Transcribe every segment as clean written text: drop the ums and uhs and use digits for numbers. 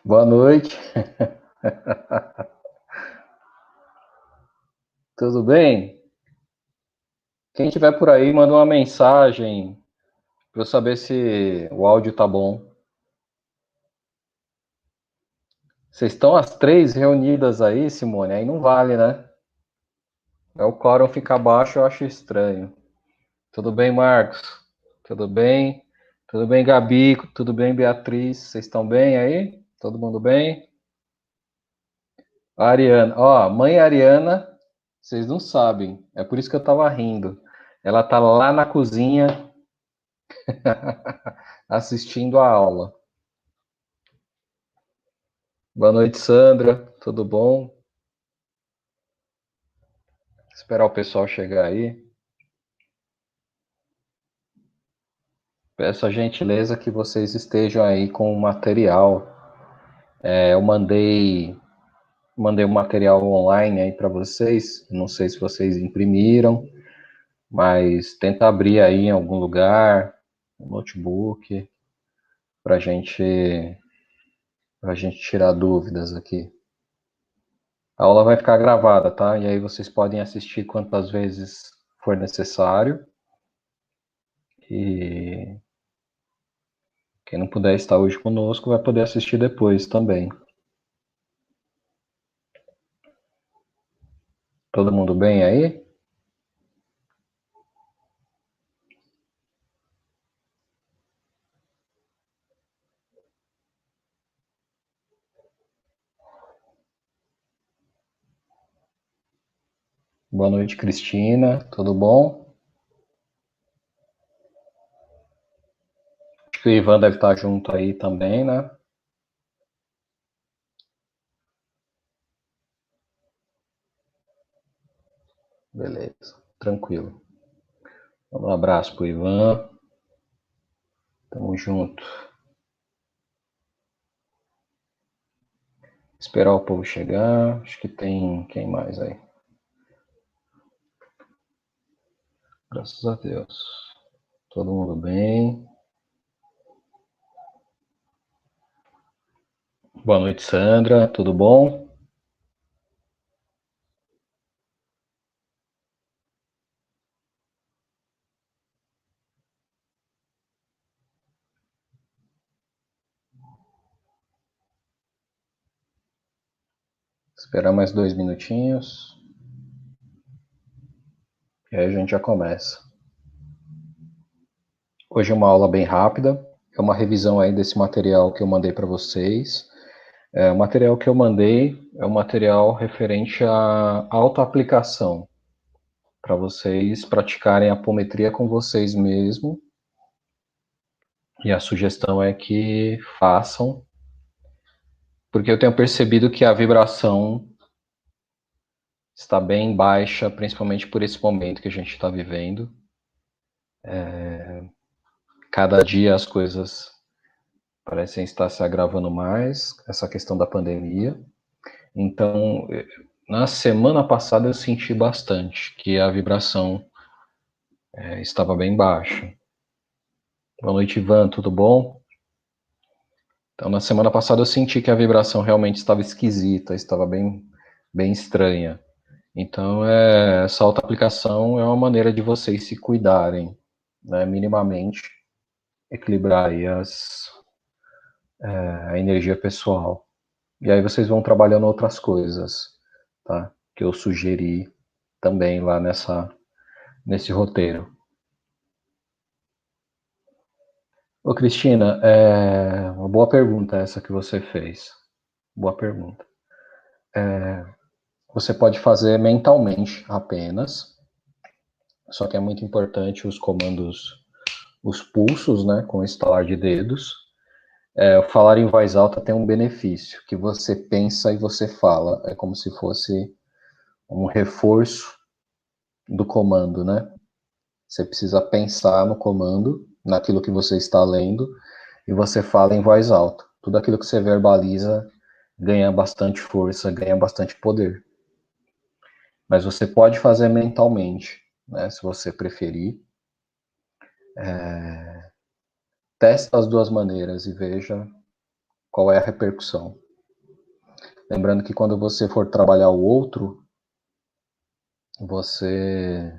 Boa noite, tudo bem? Quem tiver por aí, manda uma mensagem para eu saber se o áudio tá bom. Vocês estão as três reunidas aí, Simone? Aí não vale, né? É o quórum ficar baixo, eu acho estranho. Tudo bem, Marcos? Tudo bem? Tudo bem, Gabi? Tudo bem, Beatriz? Vocês estão bem aí? Todo mundo bem? A Ariana, ó, mãe Ariana, vocês não sabem, é por isso que eu tava rindo. Ela tá lá na cozinha assistindo a aula. Boa noite, Sandra. Tudo bom? Esperar o pessoal chegar aí. Peço a gentileza que vocês estejam aí com o material. Eu mandei o material online aí para vocês. Não sei se vocês imprimiram, mas tenta abrir aí em algum lugar, um notebook, para gente tirar dúvidas aqui. A aula vai ficar gravada, tá? E aí vocês podem assistir quantas vezes for necessário. E quem não puder estar hoje conosco vai poder assistir depois também. Todo mundo bem aí? Boa noite, Cristina. Tudo bom? Acho que o Ivan deve estar junto aí também, né? Beleza, tranquilo. Um abraço pro Ivan. Tamo junto. Esperar o povo chegar. Acho que tem quem mais aí? Graças a Deus. Todo mundo bem. Boa noite, Sandra. Tudo bom? Esperar mais 2 minutinhos. E aí a gente já começa. Hoje é uma aula bem rápida. É uma revisão aí desse material que eu mandei para vocês. O material que eu mandei é um material referente à autoaplicação, para vocês praticarem a apometria com vocês mesmos. E a sugestão é que façam, porque eu tenho percebido que a vibração está bem baixa, principalmente por esse momento que a gente está vivendo. Cada dia as coisas parecem estar se agravando mais, essa questão da pandemia. Então, na semana passada eu senti bastante que a vibração estava bem baixa. Boa noite, Ivan, tudo bom? Então, na semana passada eu senti que a vibração realmente estava esquisita, estava bem estranha. Então, essa autoaplicação é uma maneira de vocês se cuidarem, né, minimamente, equilibrar aí a energia pessoal. E aí vocês vão trabalhando outras coisas, tá? Que eu sugeri também lá nesse roteiro. Ô, Cristina, uma boa pergunta essa que você fez. Boa pergunta. Você pode fazer mentalmente apenas, só que é muito importante os comandos, os pulsos, né, com estalar de dedos. O falar em voz alta tem um benefício, que você pensa e você fala. É como se fosse um reforço do comando, né? Você precisa pensar no comando, naquilo que você está lendo, e você fala em voz alta. Tudo aquilo que você verbaliza ganha bastante força, ganha bastante poder. Mas você pode fazer mentalmente, né, se você preferir. Testa as duas maneiras e veja qual é a repercussão. Lembrando que quando você for trabalhar o outro, você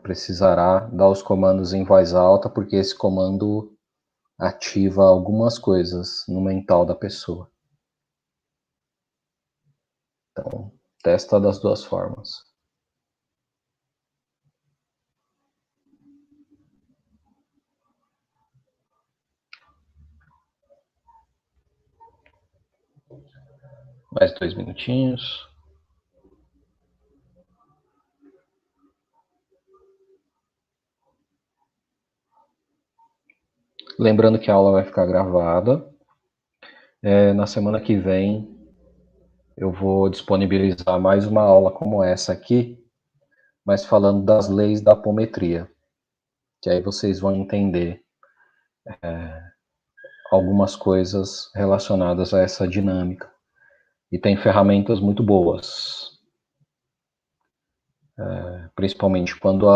precisará dar os comandos em voz alta, porque esse comando ativa algumas coisas no mental da pessoa. Então, testa das duas formas. Mais 2 minutinhos. Lembrando que a aula vai ficar gravada. Na semana que vem, eu vou disponibilizar mais uma aula como essa aqui, mas falando das leis da apometria, que aí vocês vão entender algumas coisas relacionadas a essa dinâmica. E tem ferramentas muito boas, principalmente quando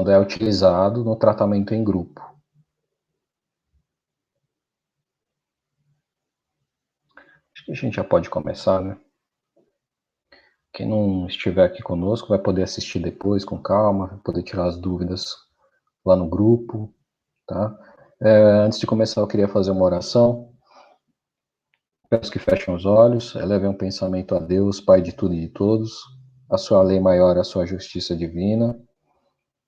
é utilizado no tratamento em grupo. Acho que a gente já pode começar, né? Quem não estiver aqui conosco vai poder assistir depois com calma, vai poder tirar as dúvidas lá no grupo, tá? Antes de começar, eu queria fazer uma oração. Peço que fechem os olhos, elevem um pensamento a Deus, Pai de tudo e de todos, a sua lei maior, a sua justiça divina.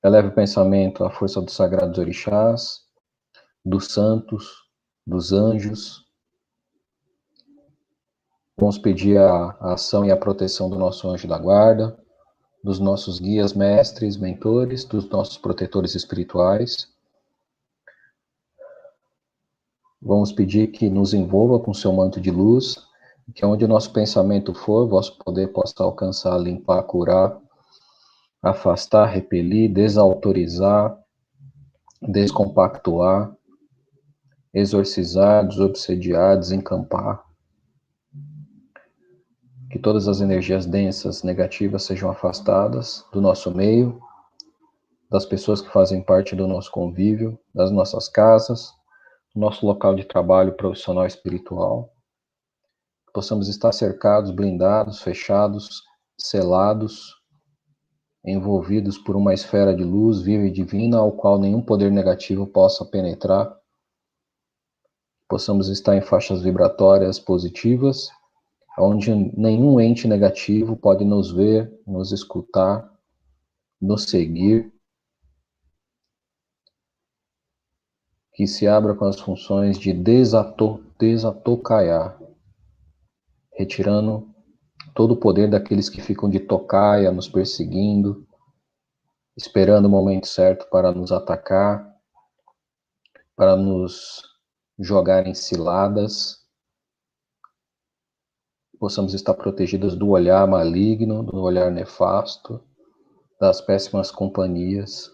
Eleve o pensamento à força dos sagrados orixás, dos santos, dos anjos. Vamos pedir a ação e a proteção do nosso anjo da guarda, dos nossos guias, mestres, mentores, dos nossos protetores espirituais. Vamos pedir que nos envolva com seu manto de luz, que onde o nosso pensamento for, vosso poder possa alcançar, limpar, curar, afastar, repelir, desautorizar, descompactuar, exorcizar, desobsediar, desencampar. Que todas as energias densas, negativas, sejam afastadas do nosso meio, das pessoas que fazem parte do nosso convívio, das nossas casas, do nosso local de trabalho profissional e espiritual. Que possamos estar cercados, blindados, fechados, selados, envolvidos por uma esfera de luz viva e divina, ao qual nenhum poder negativo possa penetrar. Possamos estar em faixas vibratórias positivas, onde nenhum ente negativo pode nos ver, nos escutar, nos seguir. Que se abra com as funções de desatocaiar, retirando todo o poder daqueles que ficam de tocaia, nos perseguindo, esperando o momento certo para nos atacar, para nos jogar em ciladas. Possamos estar protegidos do olhar maligno, do olhar nefasto, das péssimas companhias.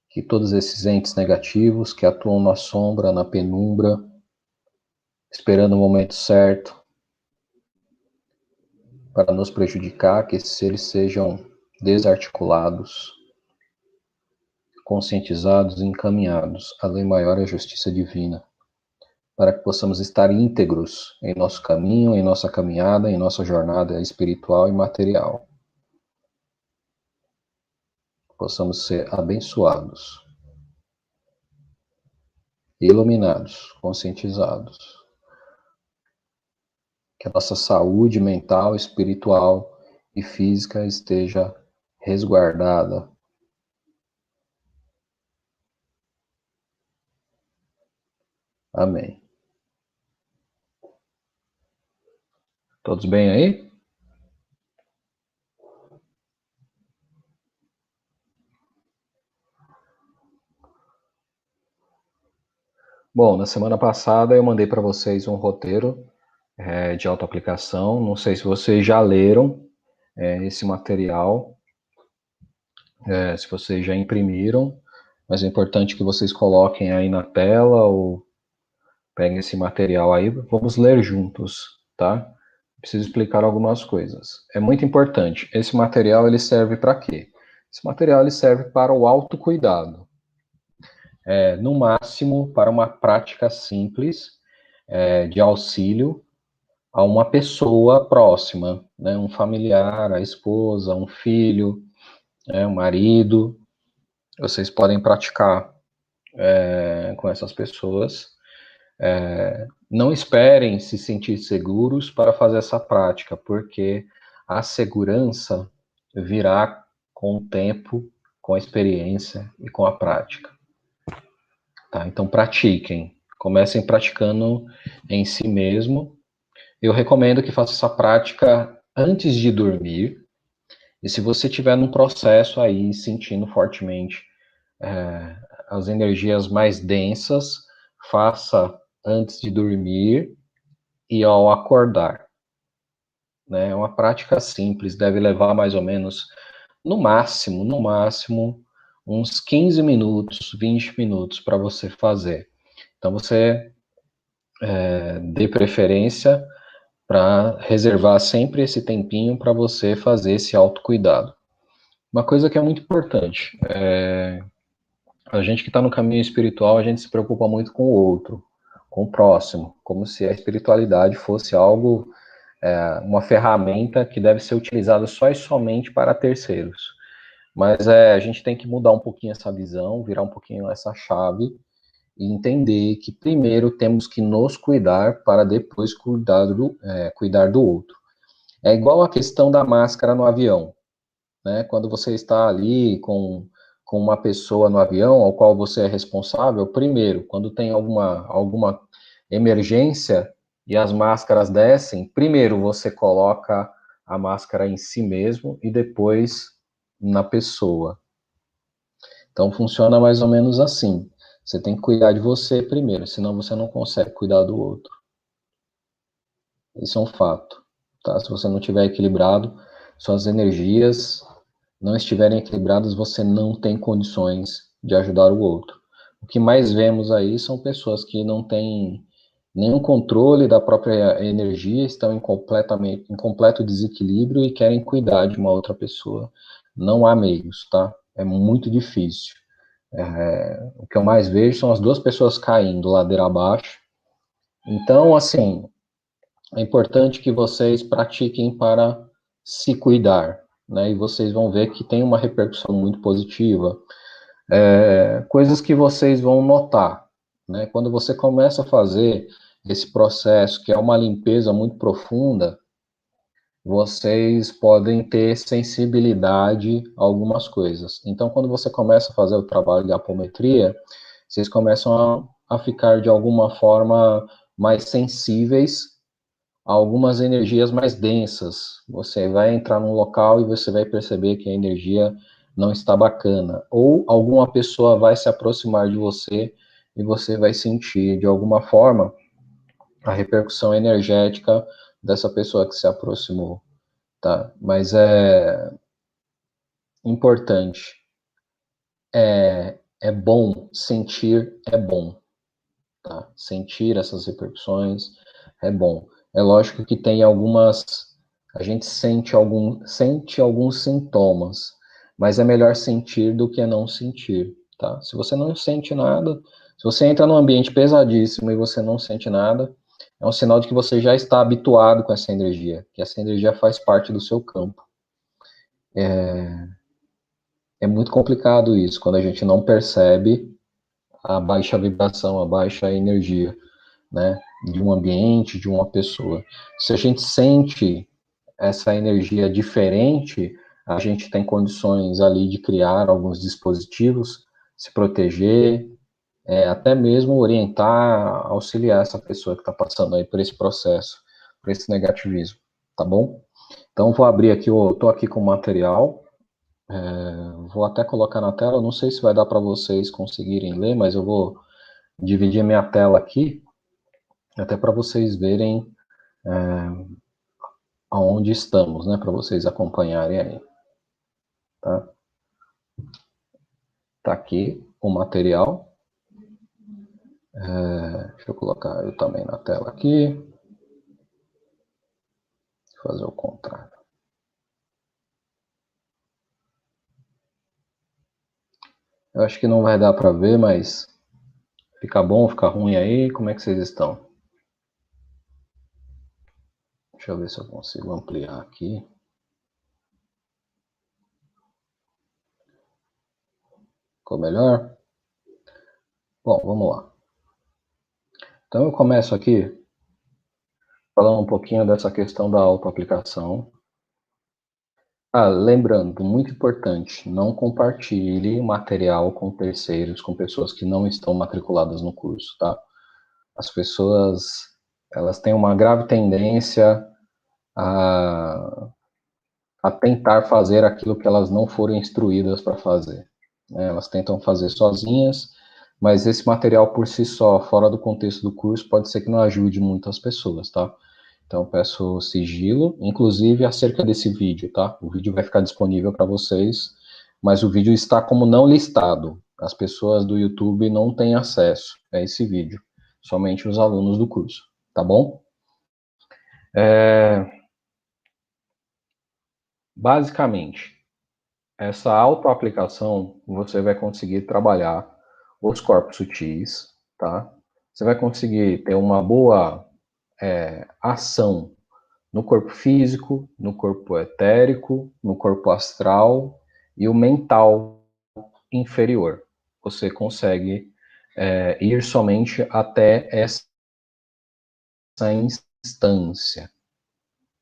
Que todos esses entes negativos que atuam na sombra, na penumbra, esperando o momento certo para nos prejudicar, que esses seres sejam desarticulados, conscientizados e encaminhados à lei maior e à justiça divina, para que possamos estar íntegros em nosso caminho, em nossa caminhada, em nossa jornada espiritual e material. Possamos ser abençoados, iluminados, conscientizados. Que a nossa saúde mental, espiritual e física esteja resguardada. Amém. Todos bem aí? Bom, na semana passada eu mandei para vocês um roteiro de autoaplicação. Não sei se vocês já leram esse material, se vocês já imprimiram, mas é importante que vocês coloquem aí na tela ou peguem esse material aí. Vamos ler juntos, tá? Preciso explicar algumas coisas. É muito importante. Esse material ele serve para quê? Esse material ele serve para o autocuidado. no máximo para uma prática simples de auxílio a uma pessoa próxima, né, um familiar, a esposa, um filho, um marido. Vocês podem praticar com essas pessoas. Não esperem se sentir seguros para fazer essa prática, porque a segurança virá com o tempo, com a experiência e com a prática. Tá? Então, pratiquem. Comecem praticando em si mesmo. Eu recomendo que faça essa prática antes de dormir. E se você estiver num processo aí, sentindo fortemente as energias mais densas, faça antes de dormir e ao acordar. Né? É uma prática simples, deve levar mais ou menos, no máximo, uns 15 minutos, 20 minutos para você fazer. Então, você dê preferência para reservar sempre esse tempinho para você fazer esse autocuidado. Uma coisa que é muito importante, a gente que está no caminho espiritual, a gente se preocupa muito com o outro, com o próximo, como se a espiritualidade fosse algo, uma ferramenta que deve ser utilizada só e somente para terceiros. Mas a gente tem que mudar um pouquinho essa visão, virar um pouquinho essa chave e entender que primeiro temos que nos cuidar para depois cuidar do outro. É igual a questão da máscara no avião, né? Quando você está ali com uma pessoa no avião, ao qual você é responsável, primeiro, quando tem alguma emergência e as máscaras descem, primeiro você coloca a máscara em si mesmo e depois na pessoa. Então funciona mais ou menos assim. Você tem que cuidar de você primeiro, senão você não consegue cuidar do outro. Isso é um fato. Tá? Se você não estiver equilibrado, suas energias não estiverem equilibradas, você não tem condições de ajudar o outro. O que mais vemos aí são pessoas que não têm nenhum controle da própria energia, estão em completo desequilíbrio e querem cuidar de uma outra pessoa. Não há meios, tá? É muito difícil. O que eu mais vejo são as duas pessoas caindo ladeira abaixo. Então, assim, é importante que vocês pratiquem para se cuidar, né? E vocês vão ver que tem uma repercussão muito positiva. Coisas que vocês vão notar, né? Quando você começa a fazer esse processo, que é uma limpeza muito profunda, vocês podem ter sensibilidade a algumas coisas. Então, quando você começa a fazer o trabalho de apometria, vocês começam a ficar de alguma forma mais sensíveis a algumas energias mais densas. Você vai entrar num local e você vai perceber que a energia não está bacana. Ou alguma pessoa vai se aproximar de você e você vai sentir, de alguma forma, a repercussão energética dessa pessoa que se aproximou. Tá? Mas é importante. É bom sentir, é bom. Tá? Sentir essas repercussões é bom. É lógico que tem a gente sente alguns sintomas, mas é melhor sentir do que não sentir, tá? Se você não sente nada, se você entra num ambiente pesadíssimo e você não sente nada, é um sinal de que você já está habituado com essa energia, que essa energia faz parte do seu campo. É muito complicado isso, quando a gente não percebe a baixa vibração, a baixa energia, né, de um ambiente, de uma pessoa. Se a gente sente essa energia diferente, a gente tem condições ali de criar alguns dispositivos, se proteger, até mesmo orientar, auxiliar essa pessoa que está passando aí por esse processo, por esse negativismo, tá bom? Então, vou abrir aqui, eu estou aqui com o material, vou até colocar na tela, não sei se vai dar para vocês conseguirem ler, mas eu vou dividir minha tela aqui, até para vocês verem aonde estamos, né, para vocês acompanharem aí, tá? Tá aqui o material. Deixa eu colocar eu também na tela aqui. Fazer o contrário. Eu acho que não vai dar para ver, mas Fica bom, fica ruim aí? Como é que vocês estão? Deixa eu ver se eu consigo ampliar aqui. Ficou melhor? Bom, vamos lá. Então eu começo aqui falando um pouquinho dessa questão da autoaplicação. Lembrando, muito importante, não compartilhe material com terceiros, com pessoas que não estão matriculadas no curso, tá? As pessoas, elas têm uma grave tendência a, a tentar fazer aquilo que elas não foram instruídas para fazer, né? Elas tentam fazer sozinhas, mas esse material por si só, fora do contexto do curso, pode ser que não ajude muitas pessoas, tá? Então, peço sigilo, inclusive acerca desse vídeo, tá? O vídeo vai ficar disponível para vocês, mas o vídeo está como não listado. As pessoas do YouTube não têm acesso a esse vídeo, somente os alunos do curso, tá bom? Basicamente, essa autoaplicação, você vai conseguir trabalhar os corpos sutis, tá? Você vai conseguir ter uma boa ação no corpo físico, no corpo etérico, no corpo astral e o mental inferior. Você consegue ir somente até essa instância,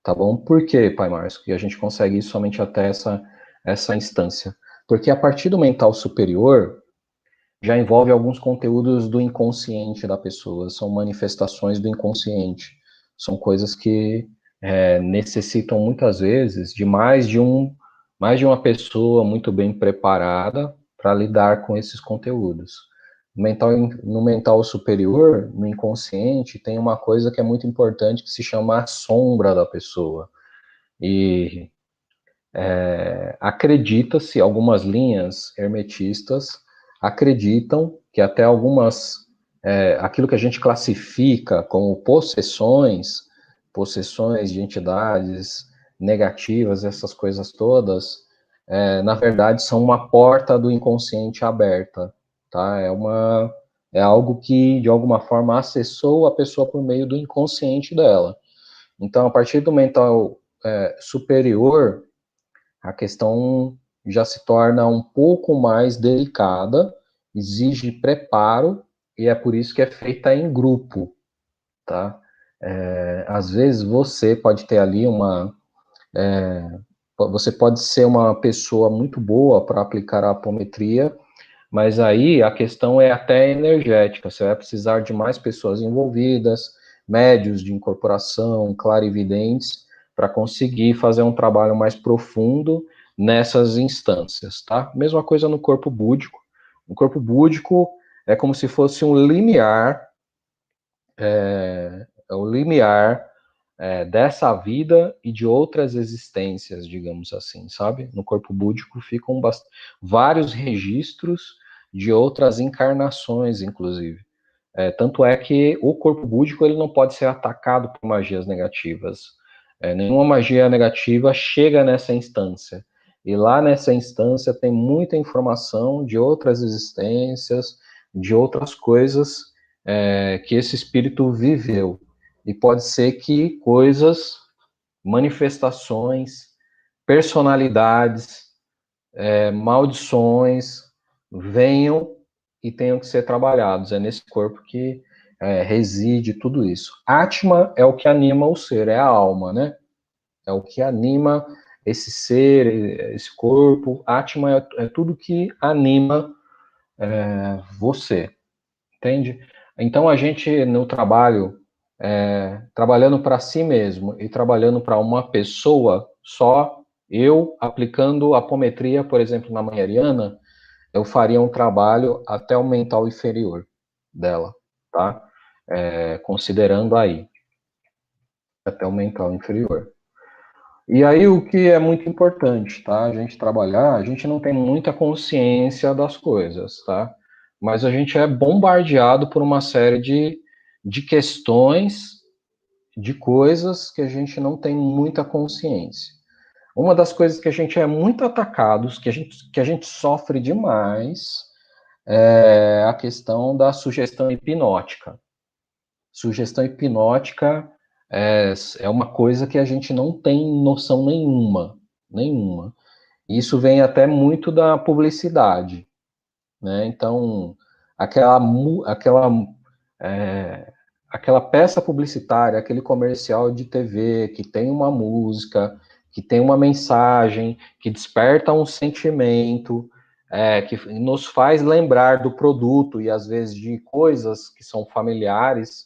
tá bom? Por que, Pai Márcio, que a gente consegue ir somente até essa instância? Porque a partir do mental superior, já envolve alguns conteúdos do inconsciente da pessoa, são manifestações do inconsciente, são coisas que necessitam muitas vezes de mais de uma pessoa muito bem preparada para lidar com esses conteúdos. No mental superior, no inconsciente, tem uma coisa que é muito importante que se chama a sombra da pessoa. E acredita-se, algumas linhas hermetistas acreditam que até aquilo que a gente classifica como possessões de entidades negativas, essas coisas todas, na verdade são uma porta do inconsciente aberta, tá? É algo que, de alguma forma, acessou a pessoa por meio do inconsciente dela. Então, a partir do mental superior, a questão já se torna um pouco mais delicada, exige preparo, e é por isso que é feita em grupo, tá? Às vezes você pode ter ali você pode ser uma pessoa muito boa para aplicar a apometria, mas aí a questão é até energética, você vai precisar de mais pessoas envolvidas, médios de incorporação, clarividentes, para conseguir fazer um trabalho mais profundo nessas instâncias, tá? Mesma coisa no corpo búdico. O corpo búdico é como se fosse um limiar, o limiar dessa vida e de outras existências, digamos assim, sabe? No corpo búdico ficam vários registros de outras encarnações, inclusive. Tanto é que o corpo búdico ele não pode ser atacado por magias negativas. Nenhuma magia negativa chega nessa instância. E lá nessa instância tem muita informação de outras existências, de outras coisas que esse espírito viveu. E pode ser que coisas, manifestações, personalidades, maldições venham e tenham que ser trabalhados. É nesse corpo que reside tudo isso. Atma é o que anima o ser, é a alma, né? É o que anima esse ser, esse corpo. Atma é tudo que anima você, entende? Então a gente no trabalho, trabalhando para si mesmo e trabalhando para uma pessoa só, eu aplicando apometria, por exemplo, na manheriana, eu faria um trabalho até o mental inferior dela, tá? Considerando aí, até o mental inferior. E aí o que é muito importante, tá? A gente trabalhar, a gente não tem muita consciência das coisas, tá? Mas a gente é bombardeado por uma série de questões, de coisas que a gente não tem muita consciência. Uma das coisas que a gente é muito atacados, que a gente sofre demais, é a questão da sugestão hipnótica. Sugestão hipnótica é uma coisa que a gente não tem noção nenhuma. Isso vem até muito da publicidade, né? Então, é, aquela peça publicitária, aquele comercial de TV que tem uma música, que tem uma mensagem, que desperta um sentimento, que nos faz lembrar do produto e às vezes de coisas que são familiares,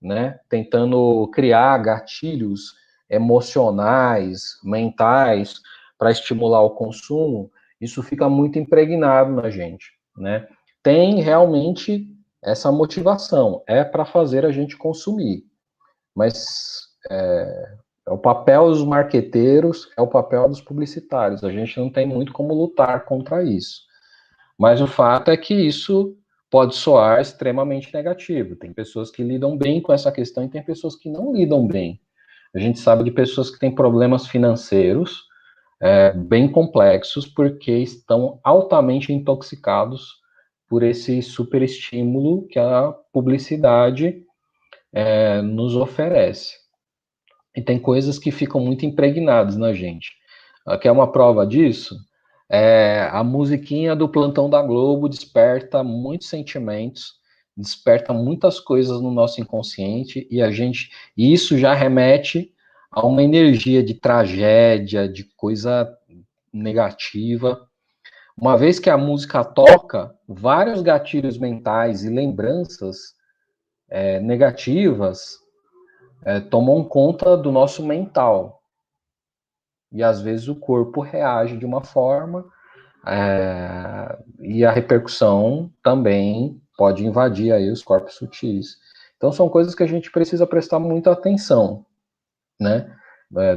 né? Tentando criar gatilhos emocionais, mentais, para estimular o consumo, isso fica muito impregnado na gente, né? Tem realmente essa motivação, é para fazer a gente consumir, mas é o papel dos marqueteiros, é o papel dos publicitários, a gente não tem muito como lutar contra isso. Mas o fato é que isso pode soar extremamente negativo. Tem pessoas que lidam bem com essa questão e tem pessoas que não lidam bem. A gente sabe de pessoas que têm problemas financeiros bem complexos porque estão altamente intoxicados por esse superestímulo que a publicidade nos oferece. E tem coisas que ficam muito impregnadas na gente. Quer uma prova disso? A musiquinha do Plantão da Globo desperta muitos sentimentos, desperta muitas coisas no nosso inconsciente e isso já remete a uma energia de tragédia, de coisa negativa. Uma vez que a música toca, vários gatilhos mentais e lembranças negativas tomam conta do nosso mental. E às vezes o corpo reage de uma forma e a repercussão também pode invadir aí os corpos sutis. Então são coisas que a gente precisa prestar muita atenção, né?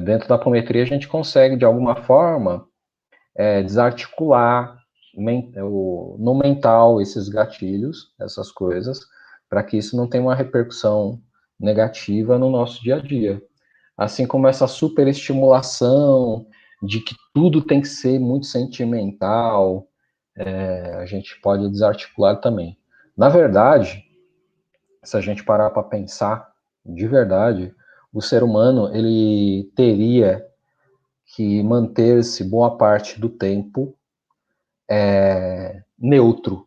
Dentro da apometria a gente consegue de alguma forma desarticular no mental esses gatilhos, essas coisas, para que isso não tenha uma repercussão negativa no nosso dia a dia. Assim como essa superestimulação de que tudo tem que ser muito sentimental, a gente pode desarticular também. Na verdade, se a gente parar para pensar, de verdade, o ser humano ele teria que manter-se boa parte do tempo neutro,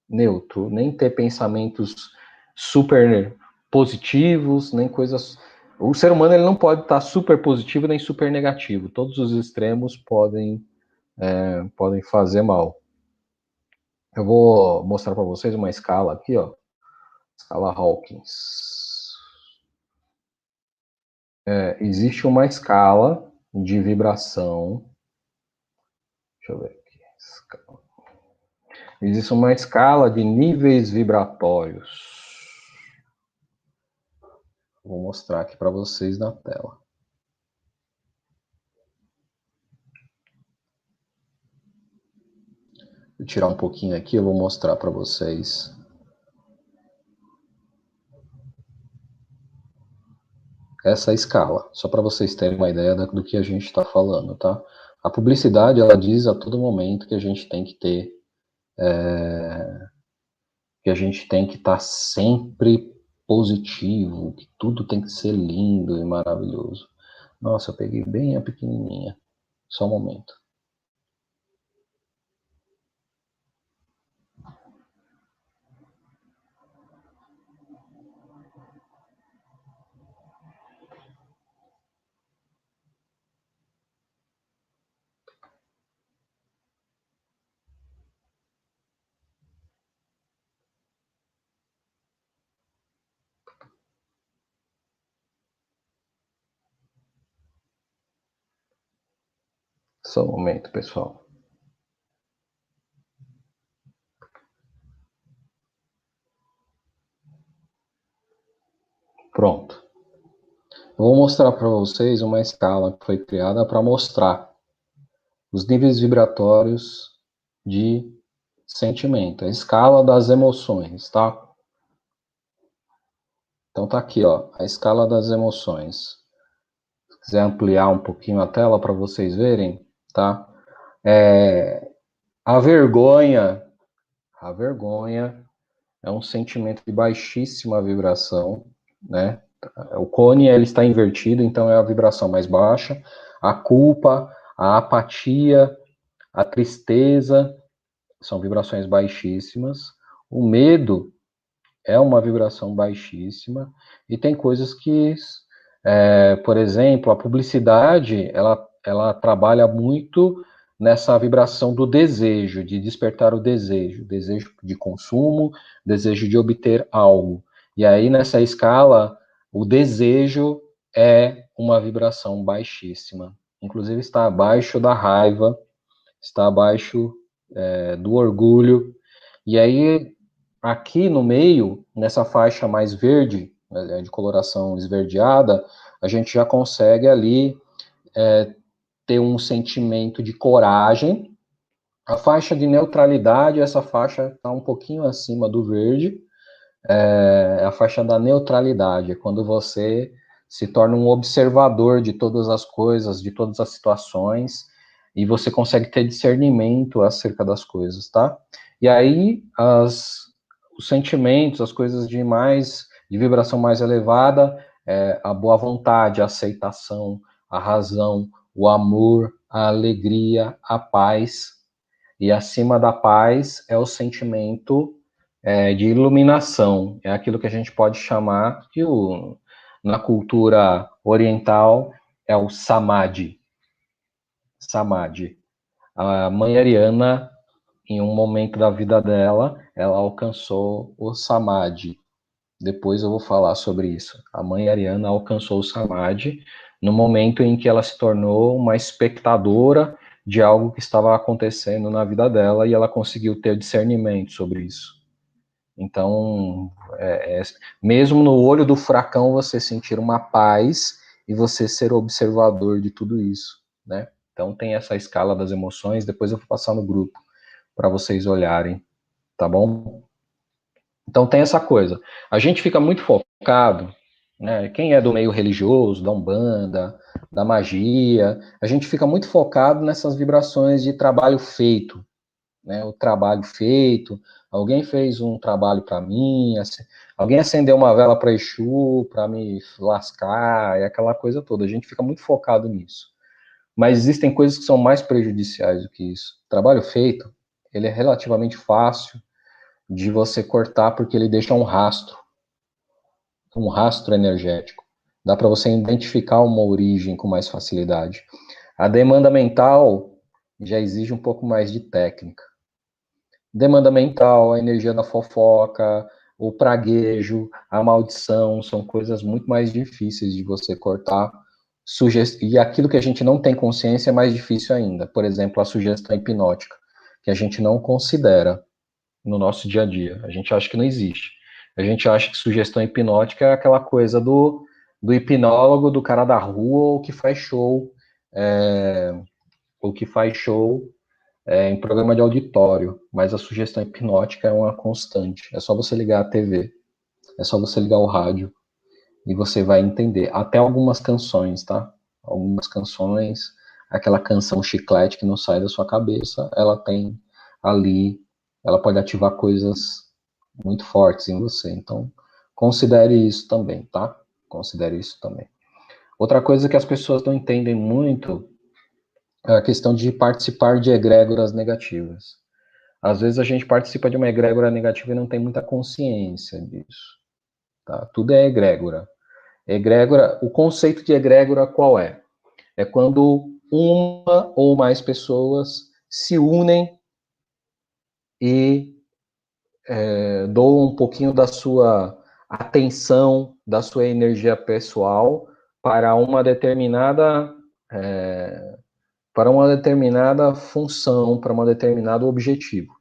nem ter pensamentos super positivos, nem coisas. O ser humano ele não pode estar super positivo nem super negativo. Todos os extremos podem fazer mal. Eu vou mostrar para vocês uma escala aqui, ó, escala Hawkins. Existe uma escala de vibração. Deixa eu ver aqui. Existe uma escala de níveis vibratórios. Vou mostrar aqui para vocês na tela. Vou tirar um pouquinho aqui, eu vou mostrar para vocês. Essa escala, só para vocês terem uma ideia do que a gente está falando, tá? A publicidade, ela diz a todo momento que a gente tem que ter, que a gente tem que estar sempre positivo, que tudo tem que ser lindo e maravilhoso. Nossa, eu peguei bem a pequenininha. Só um momento. Só um momento, pessoal. Pronto. Eu vou mostrar para vocês uma escala que foi criada para mostrar os níveis vibratórios de sentimento, a escala das emoções, tá? Então tá aqui, ó, a escala das emoções. Se quiser ampliar um pouquinho a tela para vocês verem, tá? A vergonha, A vergonha é um sentimento de baixíssima vibração, né? O cone ele está invertido, então é a vibração mais baixa. A culpa, a apatia, a tristeza são vibrações baixíssimas. O medo é uma vibração baixíssima. E tem coisas que, por exemplo, a publicidade, ela trabalha muito nessa vibração do desejo, de despertar o desejo de consumo, desejo de obter algo. E aí, nessa escala, o desejo é uma vibração baixíssima. Inclusive, está abaixo da raiva, está abaixo do orgulho. E aí, aqui no meio, nessa faixa mais verde, de coloração esverdeada, a gente já consegue ali ter um sentimento de coragem. A faixa de neutralidade, essa faixa está um pouquinho acima do verde, é a faixa da neutralidade, é quando você se torna um observador de todas as coisas, de todas as situações, e você consegue ter discernimento acerca das coisas, tá? E aí, os sentimentos, as coisas de vibração mais elevada, a boa vontade, a aceitação, a razão, o amor, a alegria, a paz, e acima da paz é o sentimento de iluminação, é aquilo que a gente pode chamar, na cultura oriental, é o samadhi. Samadhi. A mãe Ariana, em um momento da vida dela, ela alcançou o samadhi. Depois eu vou falar sobre isso. A mãe Ariana alcançou o samadhi no momento em que ela se tornou uma espectadora de algo que estava acontecendo na vida dela e ela conseguiu ter discernimento sobre isso. Então, mesmo no olho do furacão, você sentir uma paz e você ser observador de tudo isso, né? Então, tem essa escala das emoções, depois eu vou passar no grupo para vocês olharem, tá bom? Então, tem essa coisa. A gente fica muito focado, né? Quem é do meio religioso, da Umbanda, da magia, a gente fica muito focado nessas vibrações de trabalho feito, né, o trabalho feito, alguém fez um trabalho para mim, alguém acendeu uma vela para Exu, para me lascar, e aquela coisa toda. A gente fica muito focado nisso. Mas existem coisas que são mais prejudiciais do que isso. O trabalho feito, ele é relativamente fácil de você cortar porque ele deixa um rastro energético. Dá para você identificar uma origem com mais facilidade. A demanda mental já exige um pouco mais de técnica. Demanda mental, a energia da fofoca, o praguejo, a maldição, são coisas muito mais difíceis de você cortar. E aquilo que a gente não tem consciência é mais difícil ainda. Por exemplo, a sugestão hipnótica, que a gente não considera no nosso dia a dia. A gente acha que não existe. A gente acha que sugestão hipnótica é aquela coisa do hipnólogo, do cara da rua, ou que faz show, em programa de auditório, mas a sugestão hipnótica é uma constante. É só você ligar a TV, é só você ligar o rádio e você vai entender. Até algumas canções, tá? Algumas canções, aquela canção chiclete que não sai da sua cabeça, ela tem ali, ela pode ativar coisas muito fortes em você. Então, considere isso também, tá? Considere isso também. Outra coisa que as pessoas não entendem muito é a questão de participar de egrégoras negativas. Às vezes a gente participa de uma egrégora negativa e não tem muita consciência disso. Tá? Tudo é egrégora. Egrégora, o conceito de egrégora qual é? É quando uma ou mais pessoas se unem e doam um pouquinho da sua atenção, da sua energia pessoal para uma determinada função, para um determinado objetivo.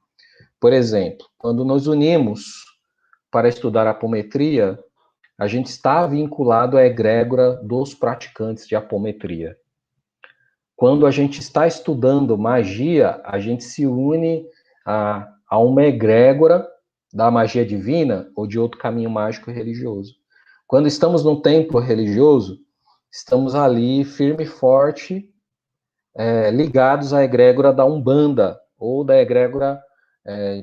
Por exemplo, quando nos unimos para estudar apometria, a gente está vinculado à egrégora dos praticantes de apometria. Quando a gente está estudando magia, a gente se une a uma egrégora da magia divina ou de outro caminho mágico religioso. Quando estamos num templo religioso, estamos ali firme e forte, ligados à egrégora da Umbanda ou da egrégora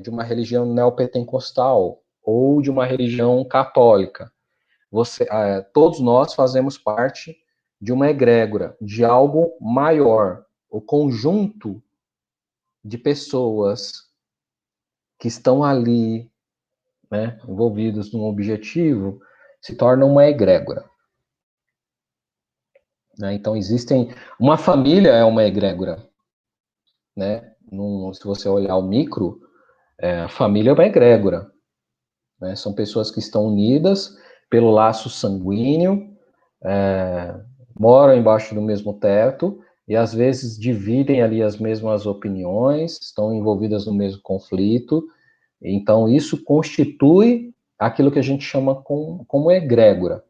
de uma religião neopentecostal ou de uma religião católica. Todos nós fazemos parte de uma egrégora, de algo maior. O conjunto de pessoas que estão ali, né, envolvidos num objetivo, se torna uma egrégora. Né? Então, uma família é uma egrégora. Né? Se você olhar o micro, a família é uma egrégora. Né? São pessoas que estão unidas pelo laço sanguíneo, moram embaixo do mesmo teto e às vezes dividem ali as mesmas opiniões, estão envolvidas no mesmo conflito. Então isso constitui aquilo que a gente chama como egrégora.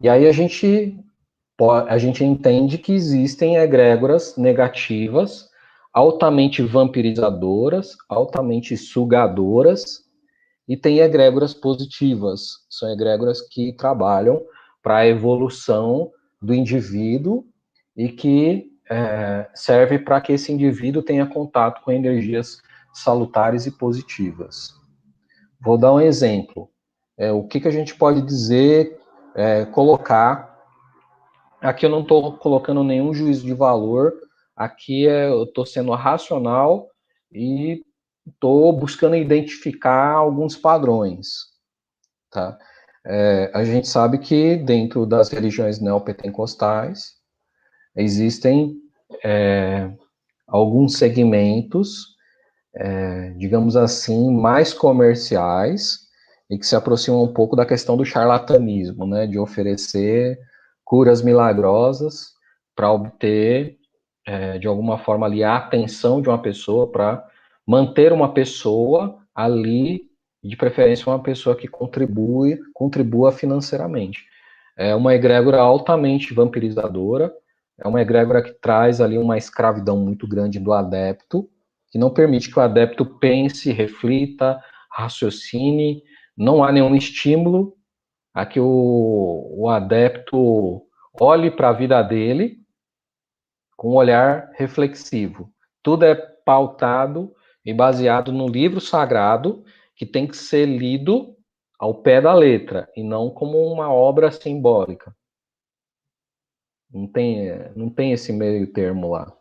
E aí a gente entende que existem egrégoras negativas, altamente vampirizadoras, altamente sugadoras, e tem egrégoras positivas, são egrégoras que trabalham para a evolução do indivíduo e que serve para que esse indivíduo tenha contato com energias salutares e positivas. Vou dar um exemplo. O que a gente pode dizer, colocar... Aqui eu não estou colocando nenhum juízo de valor, aqui eu estou sendo racional e estou buscando identificar alguns padrões. Tá? A gente sabe que dentro das religiões neopentecostais existem alguns segmentos, digamos assim, mais comerciais e que se aproximam um pouco da questão do charlatanismo, né, de oferecer curas milagrosas para obter, de alguma forma, ali, a atenção de uma pessoa, para manter uma pessoa ali, de preferência uma pessoa que contribua financeiramente. É uma egrégora altamente vampirizadora, é uma egrégora que traz ali uma escravidão muito grande do adepto, que não permite que o adepto pense, reflita, raciocine, não há nenhum estímulo a que o adepto olhe para a vida dele com um olhar reflexivo. Tudo é pautado e baseado no livro sagrado, que tem que ser lido ao pé da letra, e não como uma obra simbólica. Não tem esse meio termo lá.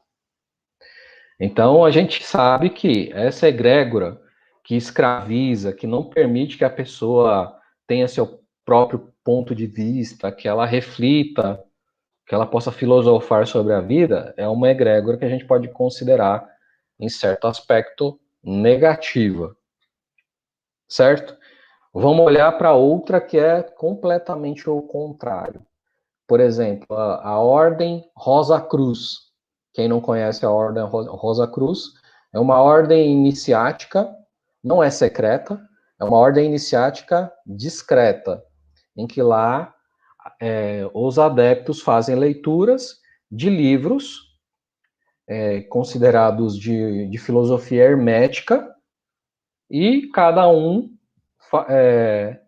Então, a gente sabe que essa egrégora que escraviza, que não permite que a pessoa tenha seu próprio ponto de vista, que ela reflita, que ela possa filosofar sobre a vida, é uma egrégora que a gente pode considerar, em certo aspecto, negativa. Certo? Vamos olhar para outra que é completamente o contrário. Por exemplo, a Ordem Rosa Cruz. Quem não conhece a Ordem Rosa Cruz, é uma ordem iniciática, não é secreta, é uma ordem iniciática discreta, em que lá os adeptos fazem leituras de livros considerados de filosofia hermética, e cada um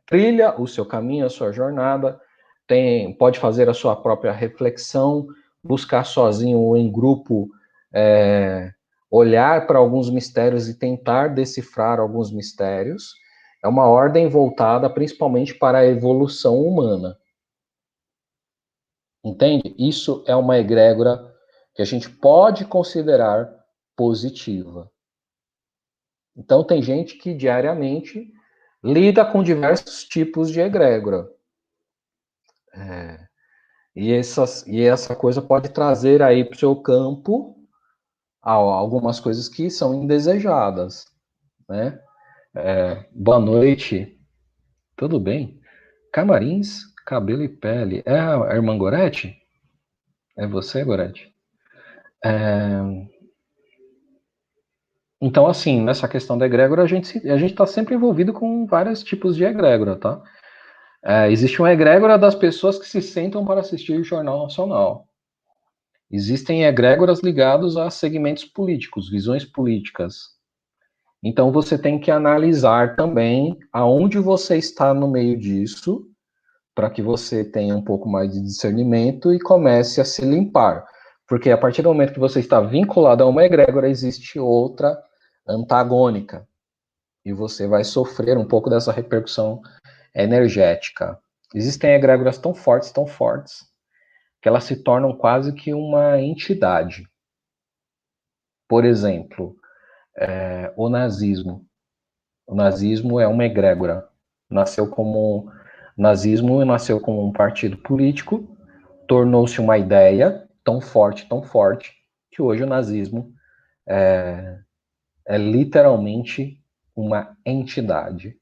trilha o seu caminho, a sua jornada, pode fazer a sua própria reflexão, buscar sozinho ou em grupo, olhar para alguns mistérios e tentar decifrar alguns mistérios. É uma ordem voltada principalmente para a evolução humana. Entende? Isso é uma egrégora que a gente pode considerar positiva. Então, tem gente que diariamente lida com diversos tipos de egrégora. E essa coisa pode trazer aí para o seu campo algumas coisas que são indesejadas, né? Boa noite, tudo bem? Camarins, cabelo e pele. É a irmã Gorete? É você, Gorete? Então, assim, nessa questão da egrégora, a gente está sempre envolvido com vários tipos de egrégora, tá? Existe uma egrégora das pessoas que se sentam para assistir o Jornal Nacional. Existem egrégoras ligados a segmentos políticos, visões políticas. Então, você tem que analisar também aonde você está no meio disso, para que você tenha um pouco mais de discernimento e comece a se limpar. Porque a partir do momento que você está vinculado a uma egrégora, existe outra antagônica, e você vai sofrer um pouco dessa repercussão energética. Existem egrégoras tão fortes, que elas se tornam quase que uma entidade. Por exemplo, o nazismo. O nazismo é uma egrégora. Nazismo nasceu como um partido político, tornou-se uma ideia tão forte, que hoje o nazismo é literalmente uma entidade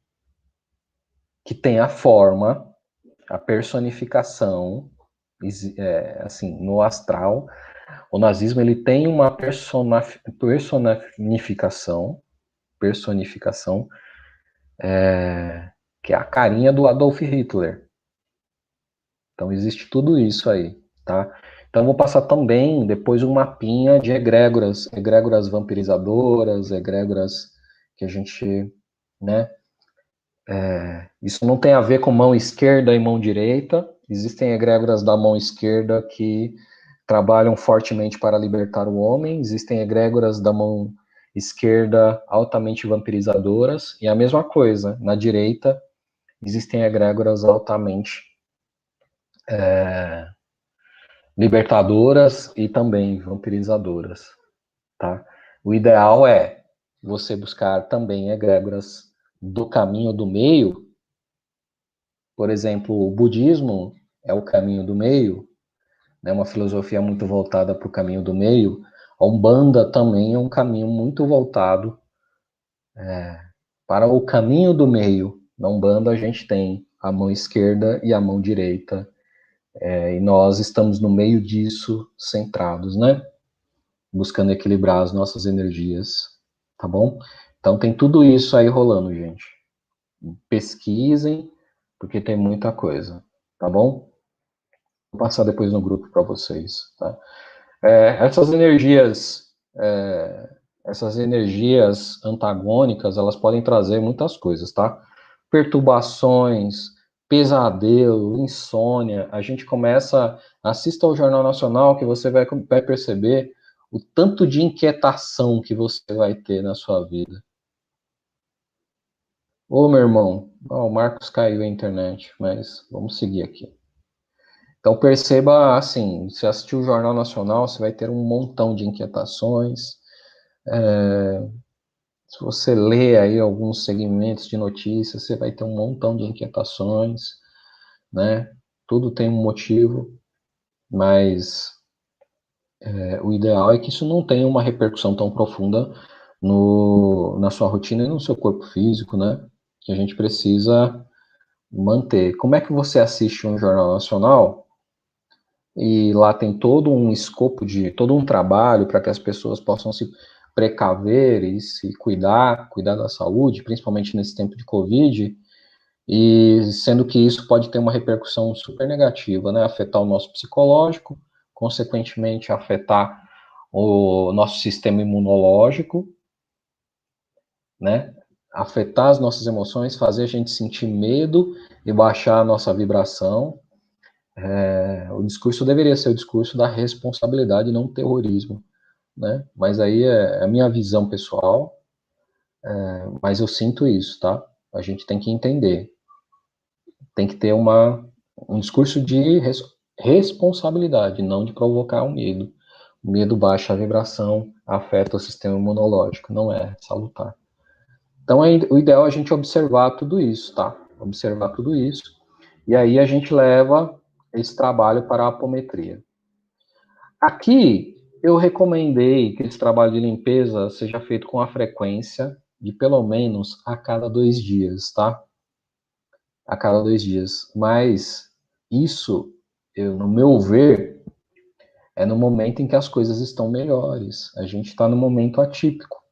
que tem a forma, a personificação, assim, no astral. O nazismo ele tem uma personificação, que é a carinha do Adolf Hitler. Então existe tudo isso aí, tá? Então eu vou passar também depois um mapinha de egrégoras vampirizadoras, egrégoras que a gente, né? Isso não tem a ver com mão esquerda e mão direita. Existem egrégoras da mão esquerda que trabalham fortemente para libertar o homem. Existem egrégoras da mão esquerda altamente vampirizadoras. E a mesma coisa, na direita, existem egrégoras altamente libertadoras e também vampirizadoras, tá? O ideal é você buscar também egrégoras do caminho do meio. Por exemplo, o budismo é o caminho do meio, né? Uma filosofia muito voltada para o caminho do meio. A Umbanda também é um caminho muito voltado para o caminho do meio. Na Umbanda a gente tem a mão esquerda e a mão direita, e nós estamos no meio disso, centrados, né? Buscando equilibrar as nossas energias, tá bom? Então tem tudo isso aí rolando, gente. Pesquisem, porque tem muita coisa, tá bom? Vou passar depois no grupo para vocês, tá? Essas energias antagônicas, elas podem trazer muitas coisas, tá? Perturbações, pesadelo, insônia. A gente assista ao Jornal Nacional que você vai perceber o tanto de inquietação que você vai ter na sua vida. Ô, meu irmão, o Marcos caiu a internet, mas vamos seguir aqui. Então perceba, assim, se assistir o Jornal Nacional, você vai ter um montão de inquietações. Se você ler aí alguns segmentos de notícias, você vai ter um montão de inquietações, né? Tudo tem um motivo, mas o ideal é que isso não tenha uma repercussão tão profunda na sua rotina e no seu corpo físico, né? Que a gente precisa manter. Como é que você assiste um jornal nacional e lá tem todo um escopo todo um trabalho para que as pessoas possam se precaver e se cuidar da saúde, principalmente nesse tempo de Covid, e sendo que isso pode ter uma repercussão super negativa, né? Afetar o nosso psicológico, consequentemente afetar o nosso sistema imunológico, né? Afetar as nossas emoções, fazer a gente sentir medo e baixar a nossa vibração. O discurso deveria ser o discurso da responsabilidade, não terrorismo, né? Mas aí é a minha visão pessoal, mas eu sinto isso, tá? A gente tem que entender, tem que ter um discurso de responsabilidade, não de provocar o medo. O medo baixa a vibração, afeta o sistema imunológico, não é salutar. Então, o ideal é a gente observar tudo isso, tá? Observar tudo isso, e aí a gente leva esse trabalho para a apometria. Aqui, eu recomendei que esse trabalho de limpeza seja feito com a frequência de pelo menos a cada 2 dias, tá? A cada 2 dias. Mas isso, no meu ver, é no momento em que as coisas estão melhores. A gente está no momento atípico.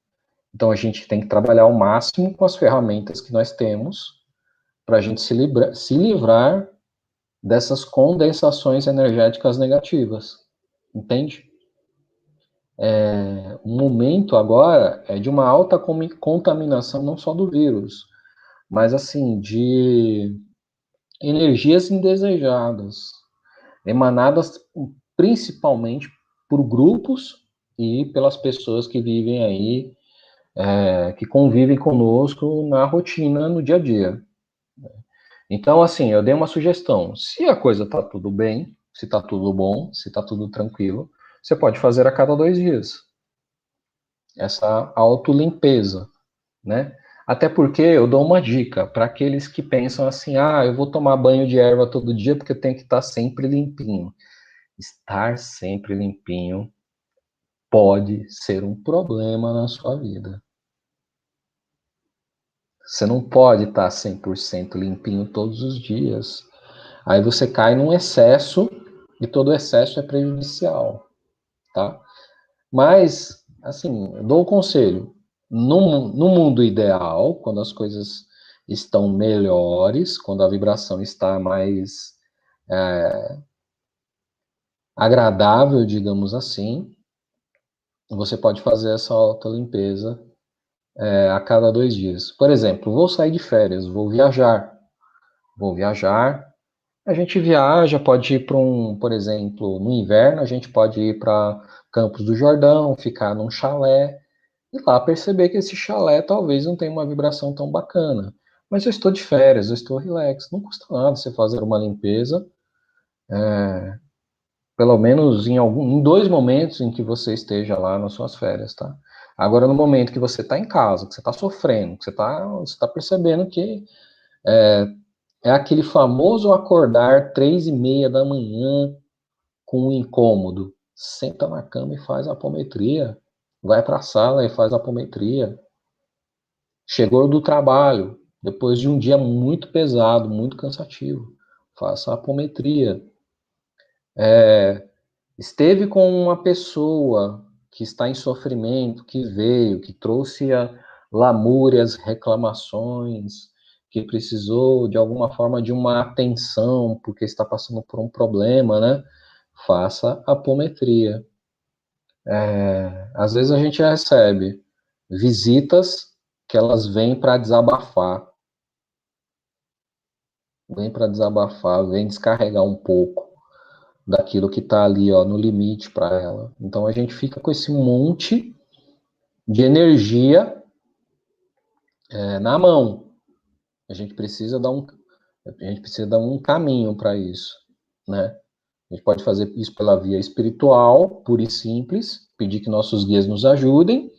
Então a gente tem que trabalhar ao máximo com as ferramentas que nós temos para a gente se livrar dessas condensações energéticas negativas. Entende? O momento agora é de uma alta contaminação, não só do vírus, mas assim, de energias indesejadas, emanadas principalmente por grupos e pelas pessoas que vivem aí que convivem conosco na rotina, no dia a dia. Então, assim, eu dei uma sugestão. Se a coisa está tudo bem, se está tudo bom, se está tudo tranquilo, você pode fazer a cada 2 dias. Essa autolimpeza, né? Até porque eu dou uma dica para aqueles que pensam assim: ah, eu vou tomar banho de erva todo dia porque eu tenho que estar sempre limpinho. Estar sempre limpinho pode ser um problema na sua vida. Você não pode estar 100% limpinho todos os dias. Aí você cai num excesso e todo excesso é prejudicial, tá? Mas, assim, eu dou o conselho. No mundo ideal, quando as coisas estão melhores, quando a vibração está mais agradável, digamos assim, você pode fazer essa autolimpeza a cada 2 dias. Por exemplo, vou sair de férias, vou viajar. A gente viaja, pode ir para por exemplo, no inverno, a gente pode ir para Campos do Jordão, ficar num chalé, e lá perceber que esse chalé talvez não tenha uma vibração tão bacana. Mas eu estou de férias, eu estou relax. Não custa nada você fazer uma limpeza, pelo menos em 2 momentos em que você esteja lá nas suas férias, tá? Agora, no momento que você está em casa, que você está sofrendo, que você tá percebendo que é aquele famoso acordar 3:30 da manhã com um incômodo. Senta na cama e faz a apometria. Vai para a sala e faz a apometria. Chegou do trabalho, depois de um dia muito pesado, muito cansativo, faça a apometria. Esteve com uma pessoa que está em sofrimento, que veio, que trouxe lamúrias, reclamações, que precisou de alguma forma de uma atenção, porque está passando por um problema, né? Faça a apometria. Às vezes a gente recebe visitas que elas vêm para desabafar, vêm descarregar um pouco daquilo que está ali, ó, no limite para ela. Então a gente fica com esse monte de energia na mão. A gente precisa dar um caminho para isso, né? A gente pode fazer isso pela via espiritual, pura e simples, pedir que nossos guias nos ajudem,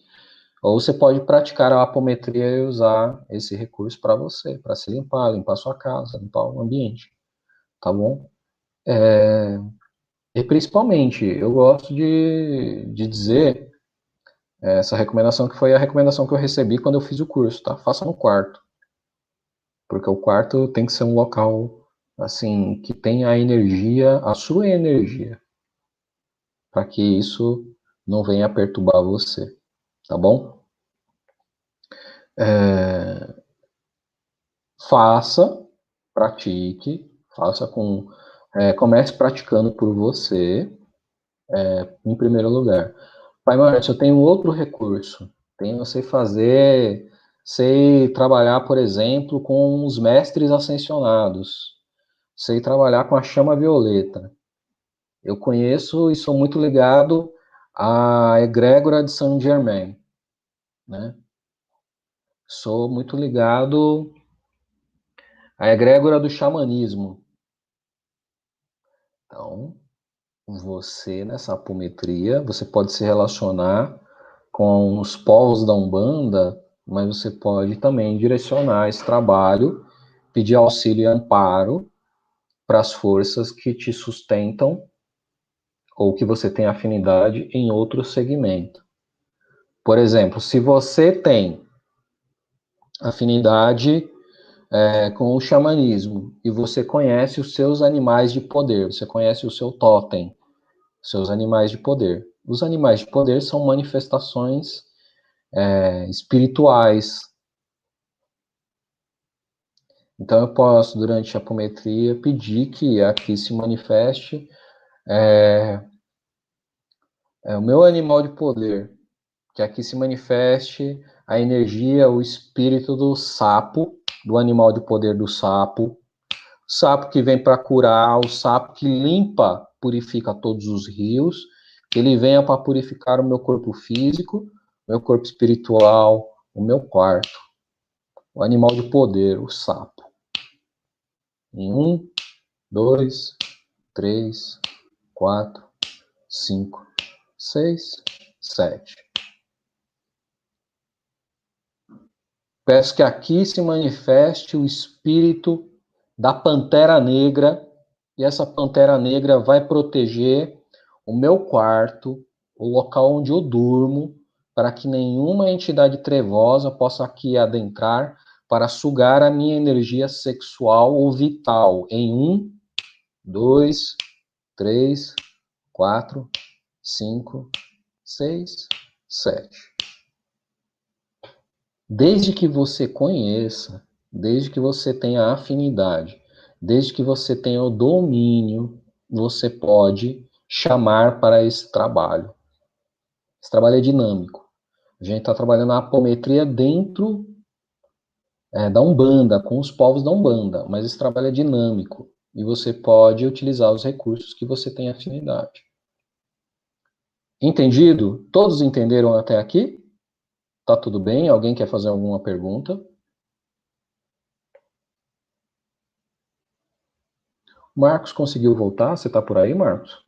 ou você pode praticar a apometria e usar esse recurso para você, para se limpar sua casa, limpar o ambiente, tá bom? E principalmente, eu gosto de dizer essa recomendação que foi a recomendação que eu recebi quando eu fiz o curso, tá? Faça no quarto, porque o quarto tem que ser um local, assim, que tenha a energia, a sua energia, para que isso não venha perturbar você, tá bom? Faça, pratique, comece praticando por você, em primeiro lugar. Pai Márcio, eu tenho outro recurso. Tem você sei trabalhar, por exemplo, com os mestres ascensionados. Sei trabalhar com a chama violeta. Eu conheço e sou muito ligado à egrégora de Saint Germain, né? Sou muito ligado à egrégora do xamanismo. Então, você, nessa apometria, você pode se relacionar com os povos da Umbanda, mas você pode também direcionar esse trabalho, pedir auxílio e amparo para as forças que te sustentam ou que você tem afinidade em outro segmento. Por exemplo, se você tem afinidade com o xamanismo e você conhece os seus animais de poder, você conhece o seu totem, seus animais de poder. Os animais de poder são manifestações espirituais. Então eu posso, durante a apometria, pedir que aqui se manifeste o meu animal de poder, que aqui se manifeste a energia, o espírito do sapo, do animal de poder do sapo, o sapo que vem para curar, o sapo que limpa, purifica todos os rios, que ele venha para purificar o meu corpo físico, meu corpo espiritual, o meu quarto, o animal de poder, o sapo. Em 1, 2, 3, 4, 5, 6, 7. Peço que aqui se manifeste o espírito da Pantera Negra, e essa Pantera Negra vai proteger o meu quarto, o local onde eu durmo, para que nenhuma entidade trevosa possa aqui adentrar para sugar a minha energia sexual ou vital. Em 1, 2, 3, 4, 5, 6, 7. Desde que você conheça, desde que você tenha afinidade, desde que você tenha o domínio, você pode chamar para esse trabalho. Esse trabalho é dinâmico. A gente está trabalhando a apometria dentro da Umbanda, com os povos da Umbanda, mas esse trabalho é dinâmico e você pode utilizar os recursos que você tem afinidade. Entendido? Todos entenderam até aqui? Tá tudo bem? Alguém quer fazer alguma pergunta? Marcos conseguiu voltar? Você tá por aí, Marcos?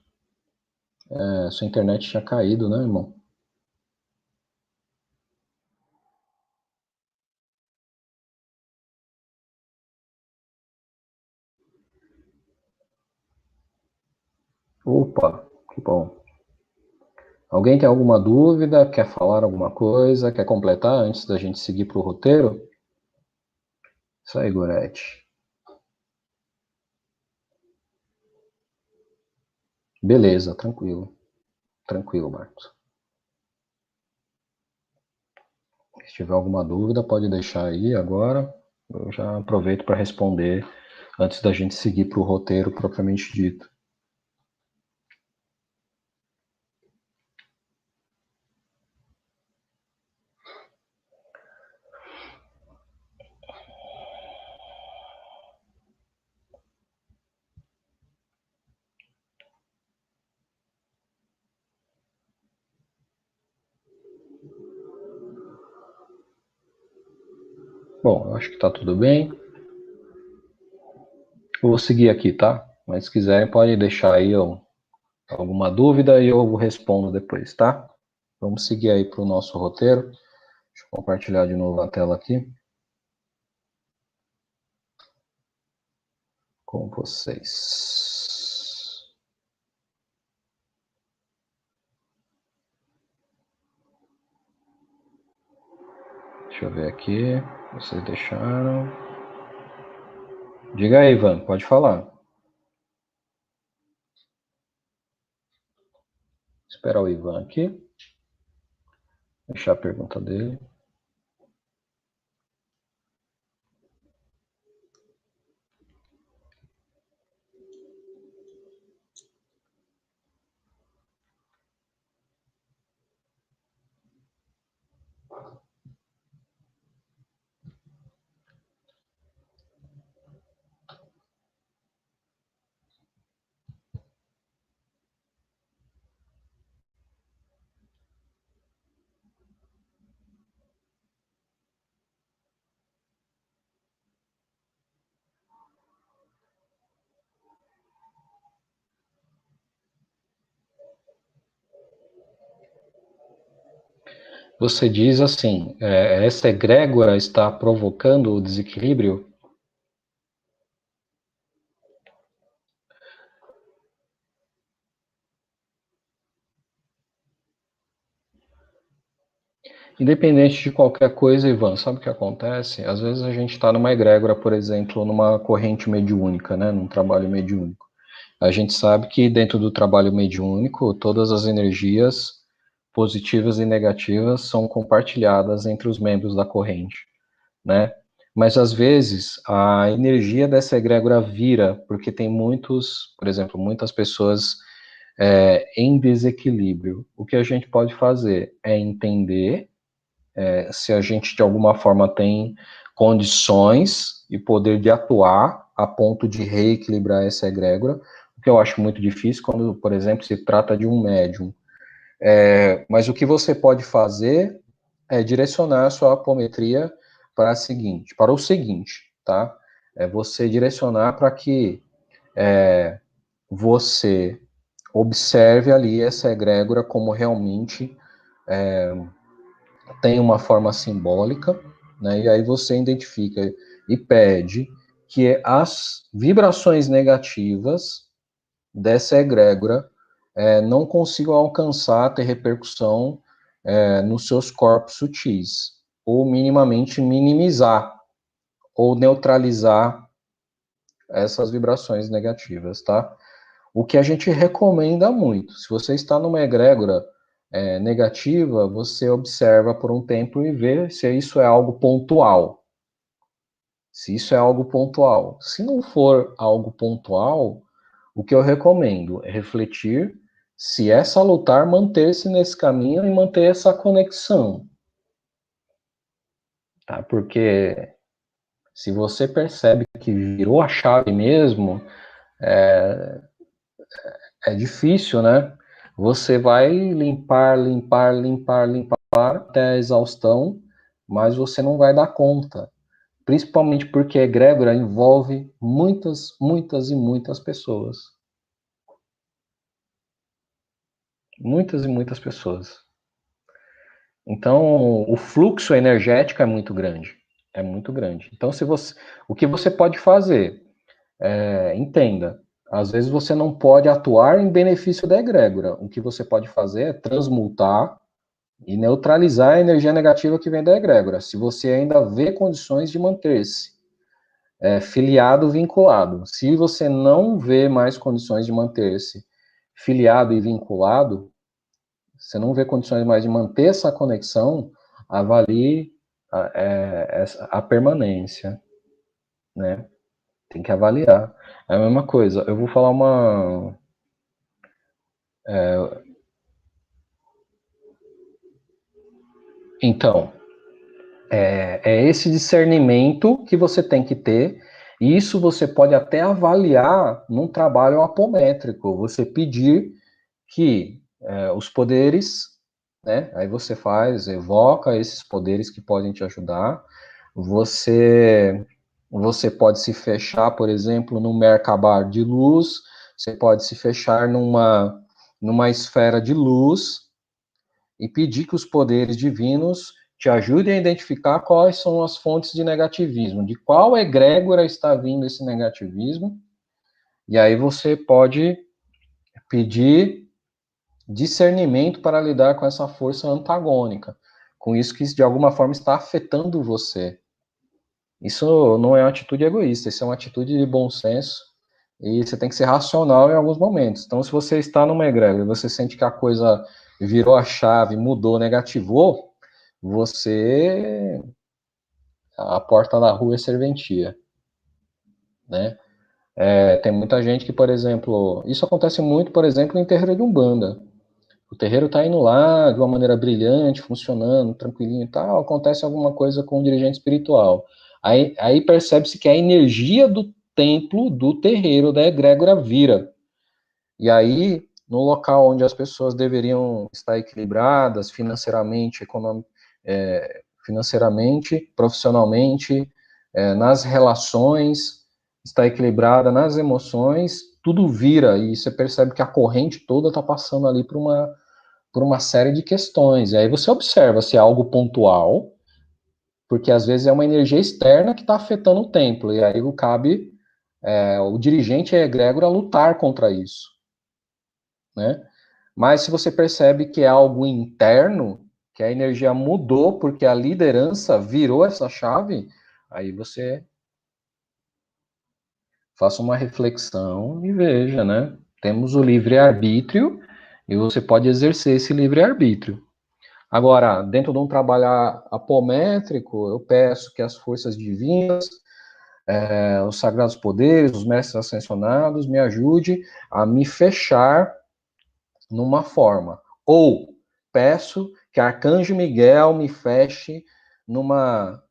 Sua internet tinha caído, né, irmão? Opa, que bom. Alguém tem alguma dúvida? Quer falar alguma coisa? Quer completar antes da gente seguir para o roteiro? Isso aí, Gorete. Beleza, tranquilo. Tranquilo, Marcos. Se tiver alguma dúvida, pode deixar aí agora. Eu já aproveito para responder antes da gente seguir para o roteiro propriamente dito. Bom, eu acho que está tudo bem. Eu vou seguir aqui, tá? Mas se quiserem, pode deixar aí alguma dúvida e eu respondo depois, tá? Vamos seguir aí para o nosso roteiro. Deixa eu compartilhar de novo a tela aqui com vocês. Deixa eu ver aqui. Vocês deixaram. Diga aí, Ivan, pode falar. Esperar o Ivan aqui. Deixar a pergunta dele. Você diz assim, essa egrégora está provocando o desequilíbrio? Independente de qualquer coisa, Ivan, sabe o que acontece? Às vezes a gente está numa egrégora, por exemplo, numa corrente mediúnica, né, num trabalho mediúnico. A gente sabe que dentro do trabalho mediúnico, todas as energias positivas e negativas são compartilhadas entre os membros da corrente, né? Mas às vezes a energia dessa egrégora vira, porque tem muitos, por exemplo, muitas pessoas em desequilíbrio. O que a gente pode fazer é entender se a gente de alguma forma tem condições e poder de atuar a ponto de reequilibrar essa egrégora, o que eu acho muito difícil quando, por exemplo, se trata de um médium. Mas o que você pode fazer é direcionar a sua apometria para o seguinte, tá? É você direcionar para que você observe ali essa egrégora como realmente tem uma forma simbólica, né? E aí você identifica e pede que as vibrações negativas dessa egrégora não consigam alcançar, ter repercussão nos seus corpos sutis, ou minimamente minimizar ou neutralizar essas vibrações negativas, tá? O que a gente recomenda muito, se você está numa egrégora negativa, você observa por um tempo e vê se isso é algo pontual. Se isso é algo pontual. Se não for algo pontual, o que eu recomendo é refletir se é salutar manter-se nesse caminho e manter essa conexão. Tá? Porque se você percebe que virou a chave mesmo, é difícil, né? Você vai limpar, limpar, limpar, limpar até a exaustão, mas você não vai dar conta. Principalmente porque a egrégora envolve muitas, muitas e muitas pessoas. Muitas e muitas pessoas. Então, o fluxo energético é muito grande. É muito grande. Então, o que você pode fazer? Entenda, às vezes você não pode atuar em benefício da egrégora. O que você pode fazer é transmutar e neutralizar a energia negativa que vem da egrégora. Se você ainda vê condições de manter-se filiado, vinculado. Se você não vê mais condições de manter-se filiado e vinculado, você não vê condições mais de manter essa conexão, avalie a permanência, né? Tem que avaliar. É a mesma coisa. Eu vou falar uma. Então, é esse discernimento que você tem que ter. E isso você pode até avaliar num trabalho apométrico. Você pedir que os poderes, né? Aí você evoca esses poderes que podem te ajudar. Você, você pode se fechar, por exemplo, num Merkabah de luz. Você pode se fechar numa esfera de luz e pedir que os poderes divinos te ajudem a identificar quais são as fontes de negativismo, de qual egrégora está vindo esse negativismo. E aí você pode pedir discernimento para lidar com essa força antagônica, com isso que de alguma forma está afetando você. Isso não é uma atitude egoísta, isso é uma atitude de bom senso e você tem que ser racional em alguns momentos. Então, se você está numa egrégora e você sente que a coisa virou a chave, mudou, negativou, você a porta da rua é serventia, né? Tem muita gente que, por exemplo, isso acontece muito, por exemplo, em terreiro de Umbanda. O terreiro está indo lá de uma maneira brilhante, funcionando, tranquilinho e tal, acontece alguma coisa com o dirigente espiritual. Aí percebe-se que a energia do templo, do terreiro, da egrégora vira. E aí, no local onde as pessoas deveriam estar equilibradas financeiramente, financeiramente, profissionalmente, nas relações, está equilibrada nas emoções, tudo vira e você percebe que a corrente toda está passando ali por uma série de questões. E aí você observa se é algo pontual, porque às vezes é uma energia externa que está afetando o templo, e aí cabe o dirigente e a egrégora lutar contra isso, né? Mas se você percebe que é algo interno, que a energia mudou porque a liderança virou essa chave, aí você faça uma reflexão e veja, né? Temos o livre-arbítrio e você pode exercer esse livre-arbítrio. Agora, dentro de um trabalho apométrico, eu peço que as forças divinas, os sagrados poderes, os mestres ascensionados, me ajude a me fechar numa forma. Ou peço que Arcanjo Miguel me feche numa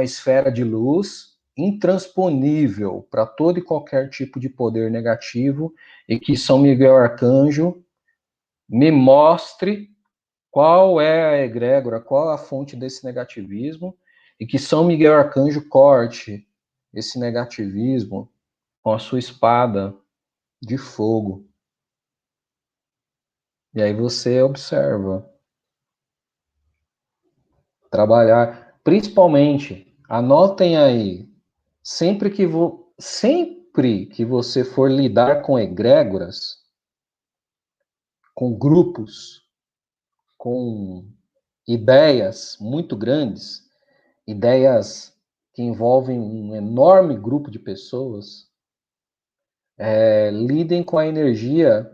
esfera de luz intransponível para todo e qualquer tipo de poder negativo e que São Miguel Arcanjo me mostre qual é a egrégora, qual a fonte desse negativismo, e que São Miguel Arcanjo corte esse negativismo com a sua espada de fogo. E aí você observa. Trabalhar, principalmente, anotem aí, sempre que você for lidar com egrégoras, com grupos, com ideias muito grandes, ideias que envolvem um enorme grupo de pessoas, lidem com a energia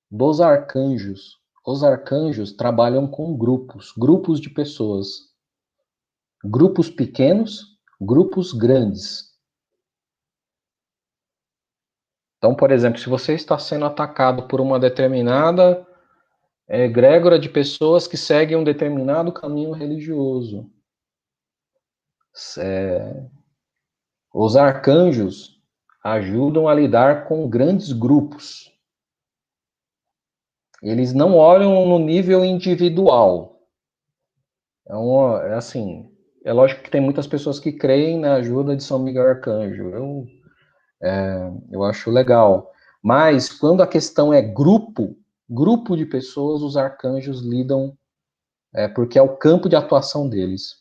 dos arcanjos. Os arcanjos trabalham com grupos de pessoas. Grupos pequenos, grupos grandes. Então, por exemplo, se você está sendo atacado por uma determinada egrégora de pessoas que seguem um determinado caminho religioso, os arcanjos ajudam a lidar com grandes grupos. Eles não olham no nível individual. É assim, é lógico que tem muitas pessoas que creem na ajuda de São Miguel Arcanjo. Eu acho legal. Mas quando a questão é grupo de pessoas, os arcanjos lidam, porque é o campo de atuação deles.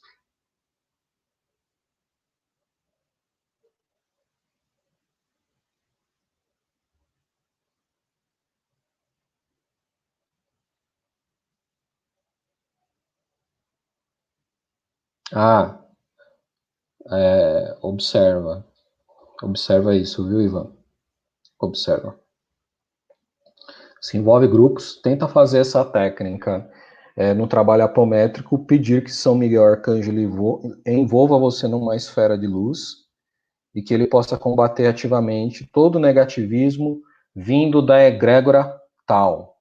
Ah, observa isso, viu, Ivan? Observa. Se envolve grupos, tenta fazer essa técnica no trabalho apométrico, pedir que São Miguel Arcanjo envolva você numa esfera de luz e que ele possa combater ativamente todo o negativismo vindo da egrégora tal.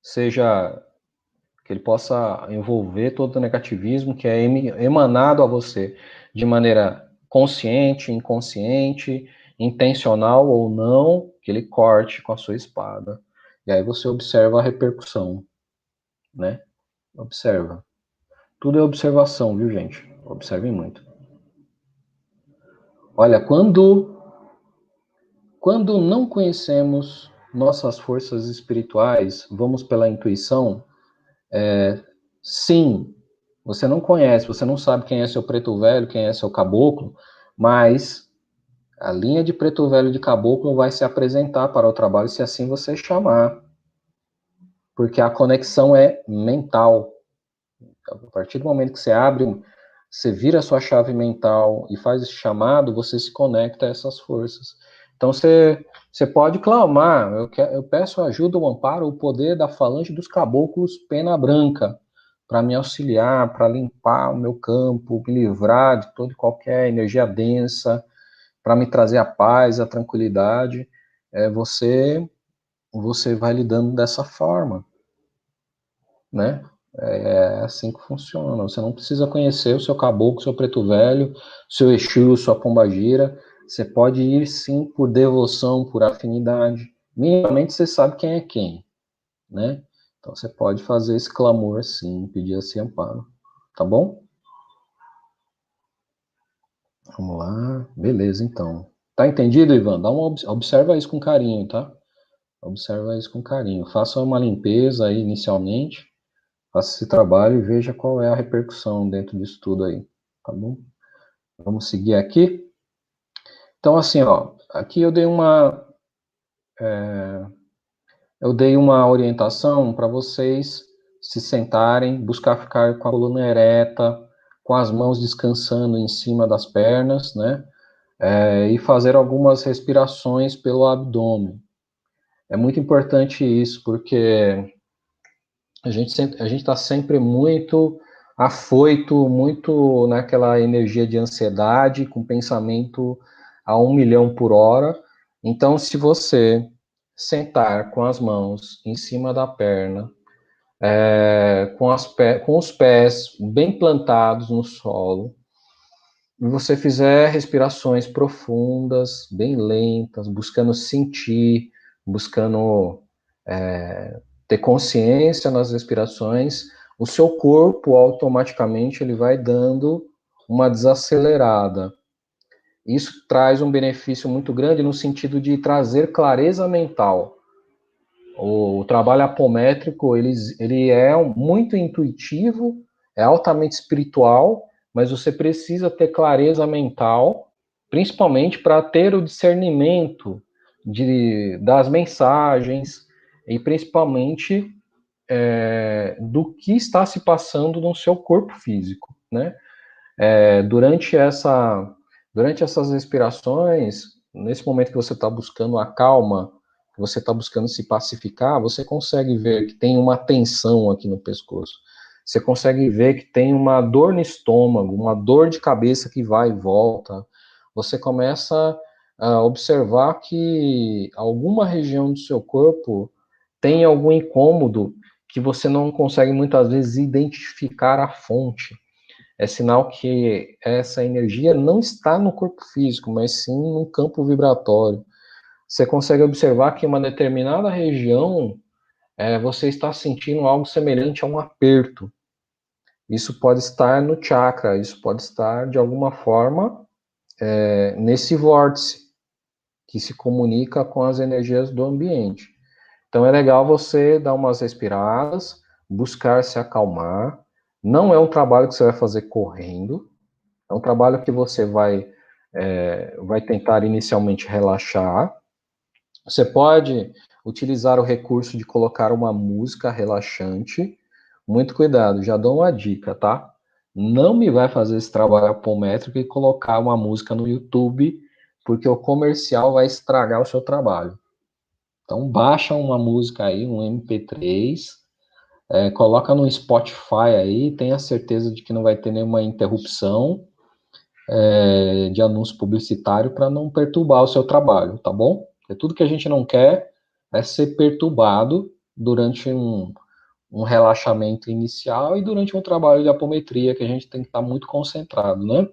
Seja que ele possa envolver todo o negativismo que é emanado a você de maneira consciente, inconsciente, intencional ou não, que ele corte com a sua espada. E aí você observa a repercussão, né? Observa. Tudo é observação, viu, gente? Observem muito. Olha, quando não conhecemos nossas forças espirituais, vamos pela intuição, sim, você não conhece, você não sabe quem é seu preto velho, quem é seu caboclo, mas a linha de preto velho e de caboclo vai se apresentar para o trabalho se assim você chamar. Porque a conexão é mental. A partir do momento que você abre, você vira a sua chave mental e faz esse chamado, você se conecta a essas forças. Então você pode clamar, eu peço ajuda, o amparo, o poder da falange dos caboclos pena branca, para me auxiliar, para limpar o meu campo, me livrar de toda e qualquer energia densa, para me trazer a paz, a tranquilidade. Você vai lidando dessa forma, né? É assim que funciona. Você não precisa conhecer o seu caboclo, o seu preto velho, seu Exu, sua pombagira. Você pode ir sim por devoção, por afinidade. Minimamente você sabe quem é quem, né? Então você pode fazer esse clamor sim, pedir esse amparo, tá bom? Vamos lá, beleza então. Tá entendido, Ivan? Observa isso com carinho, tá? Observa isso com carinho. Faça uma limpeza aí inicialmente, faça esse trabalho e veja qual é a repercussão dentro disso tudo aí, tá bom? Vamos seguir aqui. Então, assim, ó, aqui eu dei uma orientação para vocês se sentarem, buscar ficar com a coluna ereta, com as mãos descansando em cima das pernas, né? E fazer algumas respirações pelo abdômen. É muito importante isso, porque a gente está sempre muito afoito, muito naquela energia de ansiedade, com pensamento a 1 milhão por hora. Então, se você sentar com as mãos em cima da perna, com os pés bem plantados no solo, e você fizer respirações profundas, bem lentas, buscando sentir, buscando ter consciência nas respirações, o seu corpo automaticamente ele vai dando uma desacelerada. Isso traz um benefício muito grande no sentido de trazer clareza mental. O trabalho apométrico, ele é muito intuitivo, é altamente espiritual, mas você precisa ter clareza mental, principalmente para ter o discernimento das mensagens e principalmente do que está se passando no seu corpo físico, né? Durante essas respirações, nesse momento que você está buscando a calma, que você está buscando se pacificar, você consegue ver que tem uma tensão aqui no pescoço. Você consegue ver que tem uma dor no estômago, uma dor de cabeça que vai e volta. Você começa a observar que alguma região do seu corpo tem algum incômodo que você não consegue muitas vezes identificar a fonte. É sinal que essa energia não está no corpo físico, mas sim no campo vibratório. Você consegue observar que em uma determinada região você está sentindo algo semelhante a um aperto. Isso pode estar no chakra, isso pode estar de alguma forma nesse vórtice que se comunica com as energias do ambiente. Então é legal você dar umas respiradas, buscar se acalmar. Não é um trabalho que você vai fazer correndo, é um trabalho que você vai tentar inicialmente relaxar. Você pode utilizar o recurso de colocar uma música relaxante. Muito cuidado, já dou uma dica, tá? Não me vai fazer esse trabalho apométrico e colocar uma música no YouTube, porque o comercial vai estragar o seu trabalho. Então baixa uma música aí, um MP3, coloca no Spotify aí, tenha certeza de que não vai ter nenhuma interrupção de anúncio publicitário para não perturbar o seu trabalho, tá bom? Porque tudo que a gente não quer é ser perturbado durante um relaxamento inicial e durante um trabalho de apometria que a gente tem que estar muito concentrado, né?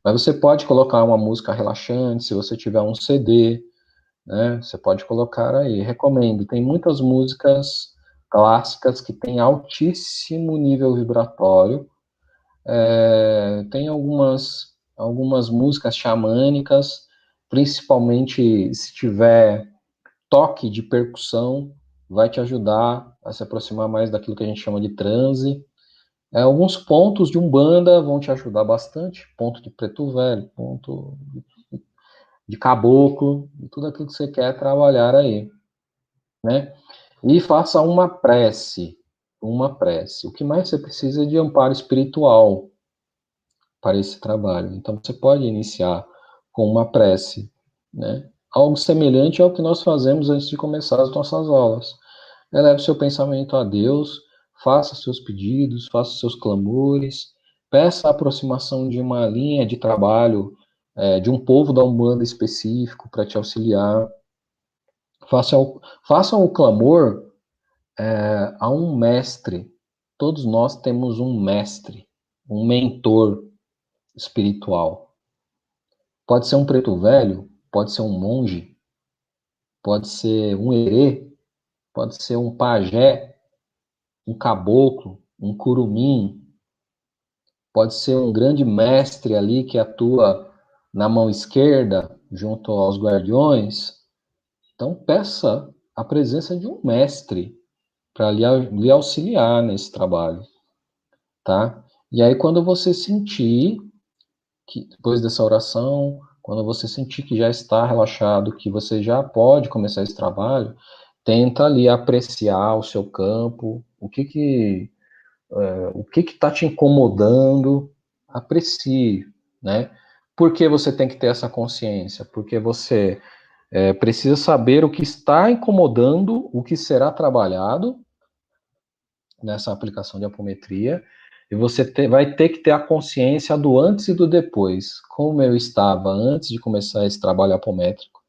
Mas você pode colocar uma música relaxante, se você tiver um CD, né? Você pode colocar aí. Recomendo. Tem muitas músicas clássicas que têm altíssimo nível vibratório. Tem algumas músicas xamânicas, principalmente se tiver toque de percussão, vai te ajudar a se aproximar mais daquilo que a gente chama de transe. Alguns pontos de umbanda vão te ajudar bastante, ponto de preto velho, ponto de caboclo, tudo aquilo que você quer trabalhar aí, né? E faça uma prece. O que mais você precisa é de amparo espiritual para esse trabalho. Então você pode iniciar com uma prece, né? Algo semelhante ao que nós fazemos antes de começar as nossas aulas. Eleve seu pensamento a Deus, faça seus pedidos, faça seus clamores, peça a aproximação de uma linha de trabalho, de um povo da Umbanda específico para te auxiliar. Façam o clamor a um mestre. Todos nós temos um mestre, um mentor espiritual. Pode ser um preto velho, pode ser um monge, pode ser um herê, pode ser um pajé, um caboclo, um curumim, pode ser um grande mestre ali que atua na mão esquerda, junto aos guardiões. Então, peça a presença de um mestre para lhe auxiliar nesse trabalho, tá? E aí, quando você sentir que, depois dessa oração, quando você sentir que já está relaxado, que você já pode começar esse trabalho, tenta ali apreciar o seu campo, o que está te incomodando, aprecie, né? Por que você tem que ter essa consciência? Porque você precisa saber o que está incomodando, o que será trabalhado nessa aplicação de apometria, e você vai ter que ter a consciência do antes e do depois, como eu estava antes de começar esse trabalho apométrico,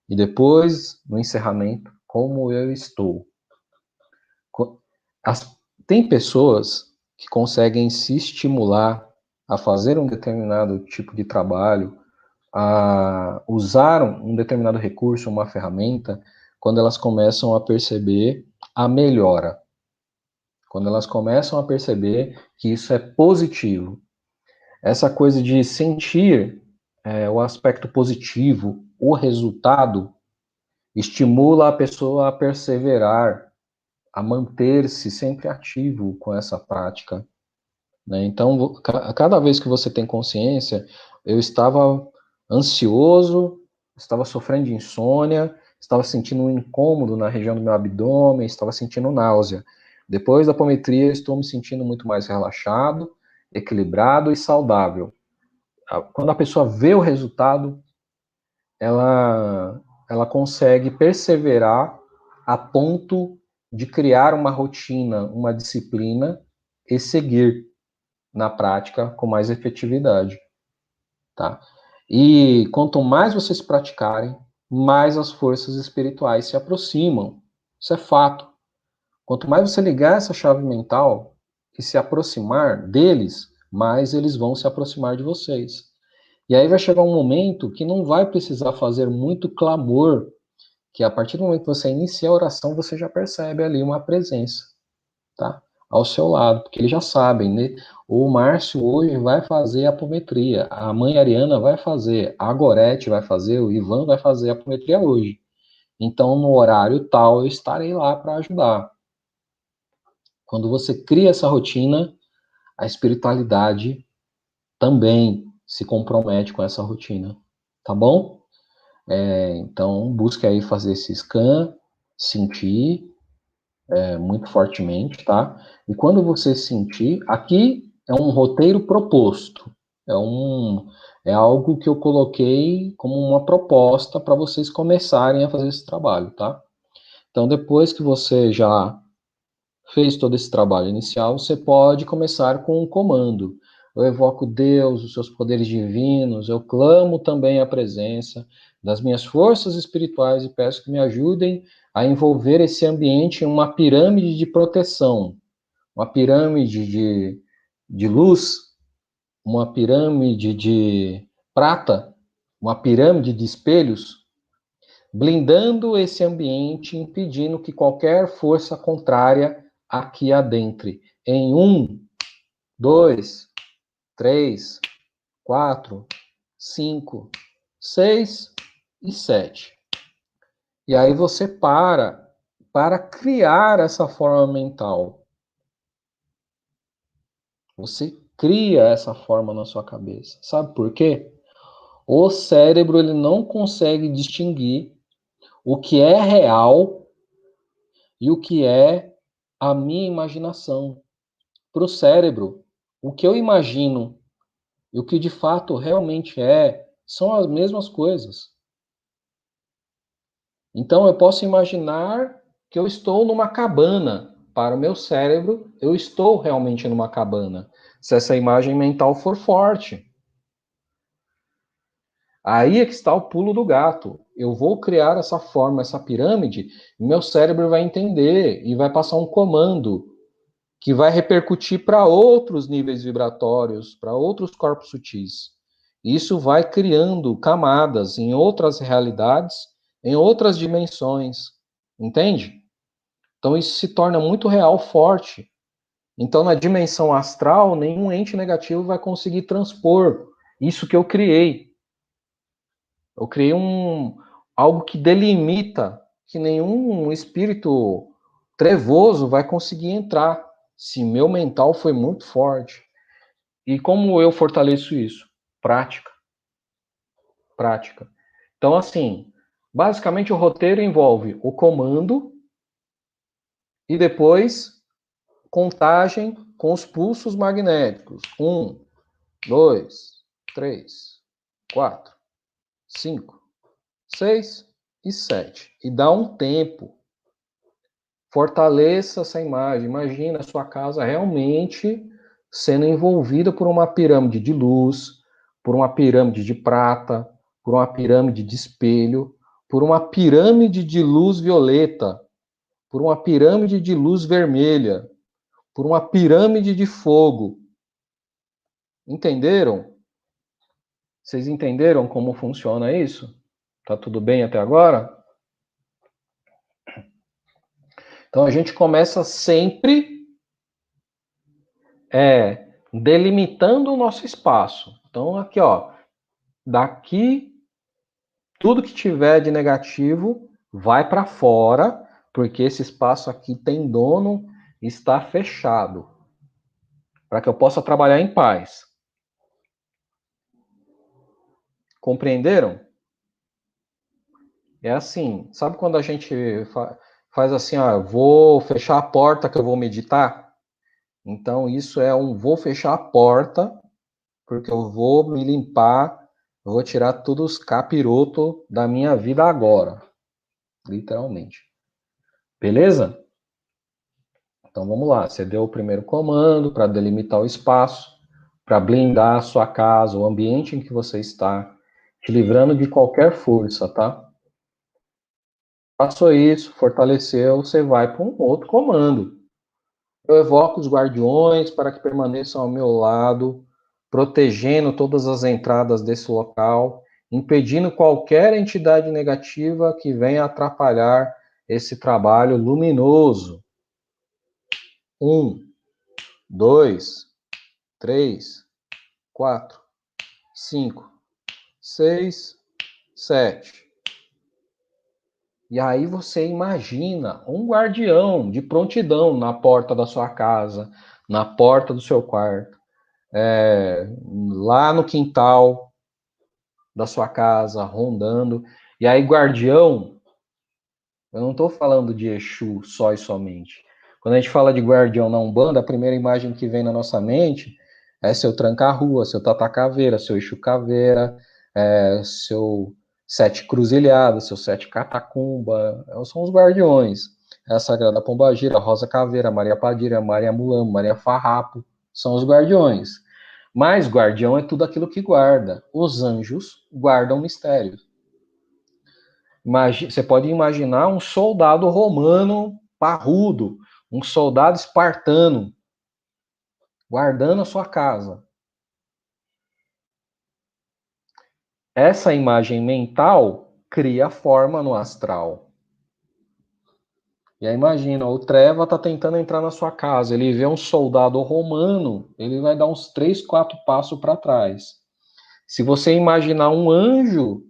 e depois, no encerramento, como eu estou. Tem pessoas que conseguem se estimular a fazer um determinado tipo de trabalho, a usar um determinado recurso, uma ferramenta, quando elas começam a perceber a melhora. Quando elas começam a perceber que isso é positivo. Essa coisa de sentir o aspecto positivo, o resultado, estimula a pessoa a perseverar, a manter-se sempre ativo com essa prática, né? Então, cada vez que você tem consciência, eu estava ansioso, estava sofrendo de insônia, estava sentindo um incômodo na região do meu abdômen, estava sentindo náusea. Depois da apometria, estou me sentindo muito mais relaxado, equilibrado e saudável. Quando a pessoa vê o resultado, ela consegue perseverar a ponto de criar uma rotina, uma disciplina e seguir na prática com mais efetividade, tá? E quanto mais vocês praticarem, mais as forças espirituais se aproximam. Isso é fato. Quanto mais você ligar essa chave mental e se aproximar deles, mais eles vão se aproximar de vocês. E aí vai chegar um momento que não vai precisar fazer muito clamor, que a partir do momento que você inicia a oração, você já percebe ali uma presença, tá? Ao seu lado, porque eles já sabem, né? O Márcio hoje vai fazer a apometria, a mãe Ariana vai fazer, a Gorete vai fazer, o Ivan vai fazer a apometria hoje. Então, no horário tal, eu estarei lá para ajudar. Quando você cria essa rotina, a espiritualidade também se compromete com essa rotina, tá bom? Então, busque aí fazer esse scan, sentir muito fortemente, tá? E quando você sentir, aqui é um roteiro proposto, é algo que eu coloquei como uma proposta para vocês começarem a fazer esse trabalho, tá? Então, depois que você já fez todo esse trabalho inicial, você pode começar com um comando. Eu evoco Deus, os seus poderes divinos, eu clamo também a presença das minhas forças espirituais e peço que me ajudem a envolver esse ambiente em uma pirâmide de proteção, uma pirâmide de luz, uma pirâmide de prata, uma pirâmide de espelhos, blindando esse ambiente, impedindo que qualquer força contrária aqui adentre. Em 1, 2, 3, 4, 5, 6 e 7. E aí você para criar essa forma mental. Você cria essa forma na sua cabeça. Sabe por quê? O cérebro ele não consegue distinguir o que é real e o que é a minha imaginação. Para o cérebro, o que eu imagino e o que de fato realmente são as mesmas coisas. Então eu posso imaginar que eu estou numa cabana. Para o meu cérebro, eu estou realmente numa cabana. Se essa imagem mental for forte. Aí é que está o pulo do gato. Eu vou criar essa forma, essa pirâmide, e meu cérebro vai entender e vai passar um comando que vai repercutir para outros níveis vibratórios, para outros corpos sutis. Isso vai criando camadas em outras realidades, em outras dimensões. Entende? Então isso se torna muito real, forte. Então na dimensão astral, nenhum ente negativo vai conseguir transpor isso que eu criei. Eu criei algo que delimita, que nenhum espírito trevoso vai conseguir entrar, se meu mental foi muito forte. E como eu fortaleço isso? Prática. Prática. Então, assim, basicamente o roteiro envolve o comando e depois contagem com os pulsos magnéticos. 1, 2, 3, 4, 5, 6 e 7. E dá um tempo. Fortaleça essa imagem. Imagina a sua casa realmente sendo envolvida por uma pirâmide de luz, por uma pirâmide de prata, por uma pirâmide de espelho, por uma pirâmide de luz violeta, por uma pirâmide de luz vermelha, por uma pirâmide de fogo. Entenderam? Vocês entenderam como funciona isso? Tá tudo bem até agora? Então a gente começa sempre delimitando o nosso espaço. Então aqui, ó, daqui tudo que tiver de negativo vai para fora, porque esse espaço aqui tem dono, está fechado, para que eu possa trabalhar em paz. Compreenderam? É assim, sabe quando a gente faz assim, ó, vou fechar a porta que eu vou meditar? Então isso é vou fechar a porta, porque eu vou me limpar, eu vou tirar todos os capirotos da minha vida agora, literalmente. Beleza? Então vamos lá, você deu o primeiro comando para delimitar o espaço, para blindar a sua casa, o ambiente em que você está, te livrando de qualquer força, tá? Passou isso, fortaleceu, você vai para um outro comando. Eu evoco os guardiões para que permaneçam ao meu lado, protegendo todas as entradas desse local, impedindo qualquer entidade negativa que venha atrapalhar esse trabalho luminoso. 1, 2, 3, 4, 5, 6, 7. E aí você imagina um guardião de prontidão na porta da sua casa, na porta do seu quarto, lá no quintal da sua casa, rondando. E aí, guardião, eu não estou falando de Exu só e somente. Quando a gente fala de guardião na Umbanda, a primeira imagem que vem na nossa mente é seu tranca-rua, seu tata-caveira, seu Exu caveira, seu sete cruzilhada, seu sete catacumba, são os guardiões. É a Sagrada Pombagira, a Rosa Caveira, Maria Padilha, Maria Mulamo, Maria Farrapo, são os guardiões. Mas guardião é tudo aquilo que guarda. Os anjos guardam mistérios. Você pode imaginar um soldado romano parrudo, um soldado espartano, guardando a sua casa. Essa imagem mental cria forma no astral. E aí imagina, o Treva está tentando entrar na sua casa, ele vê um soldado romano, ele vai dar uns 3, 4 passos para trás. Se você imaginar um anjo,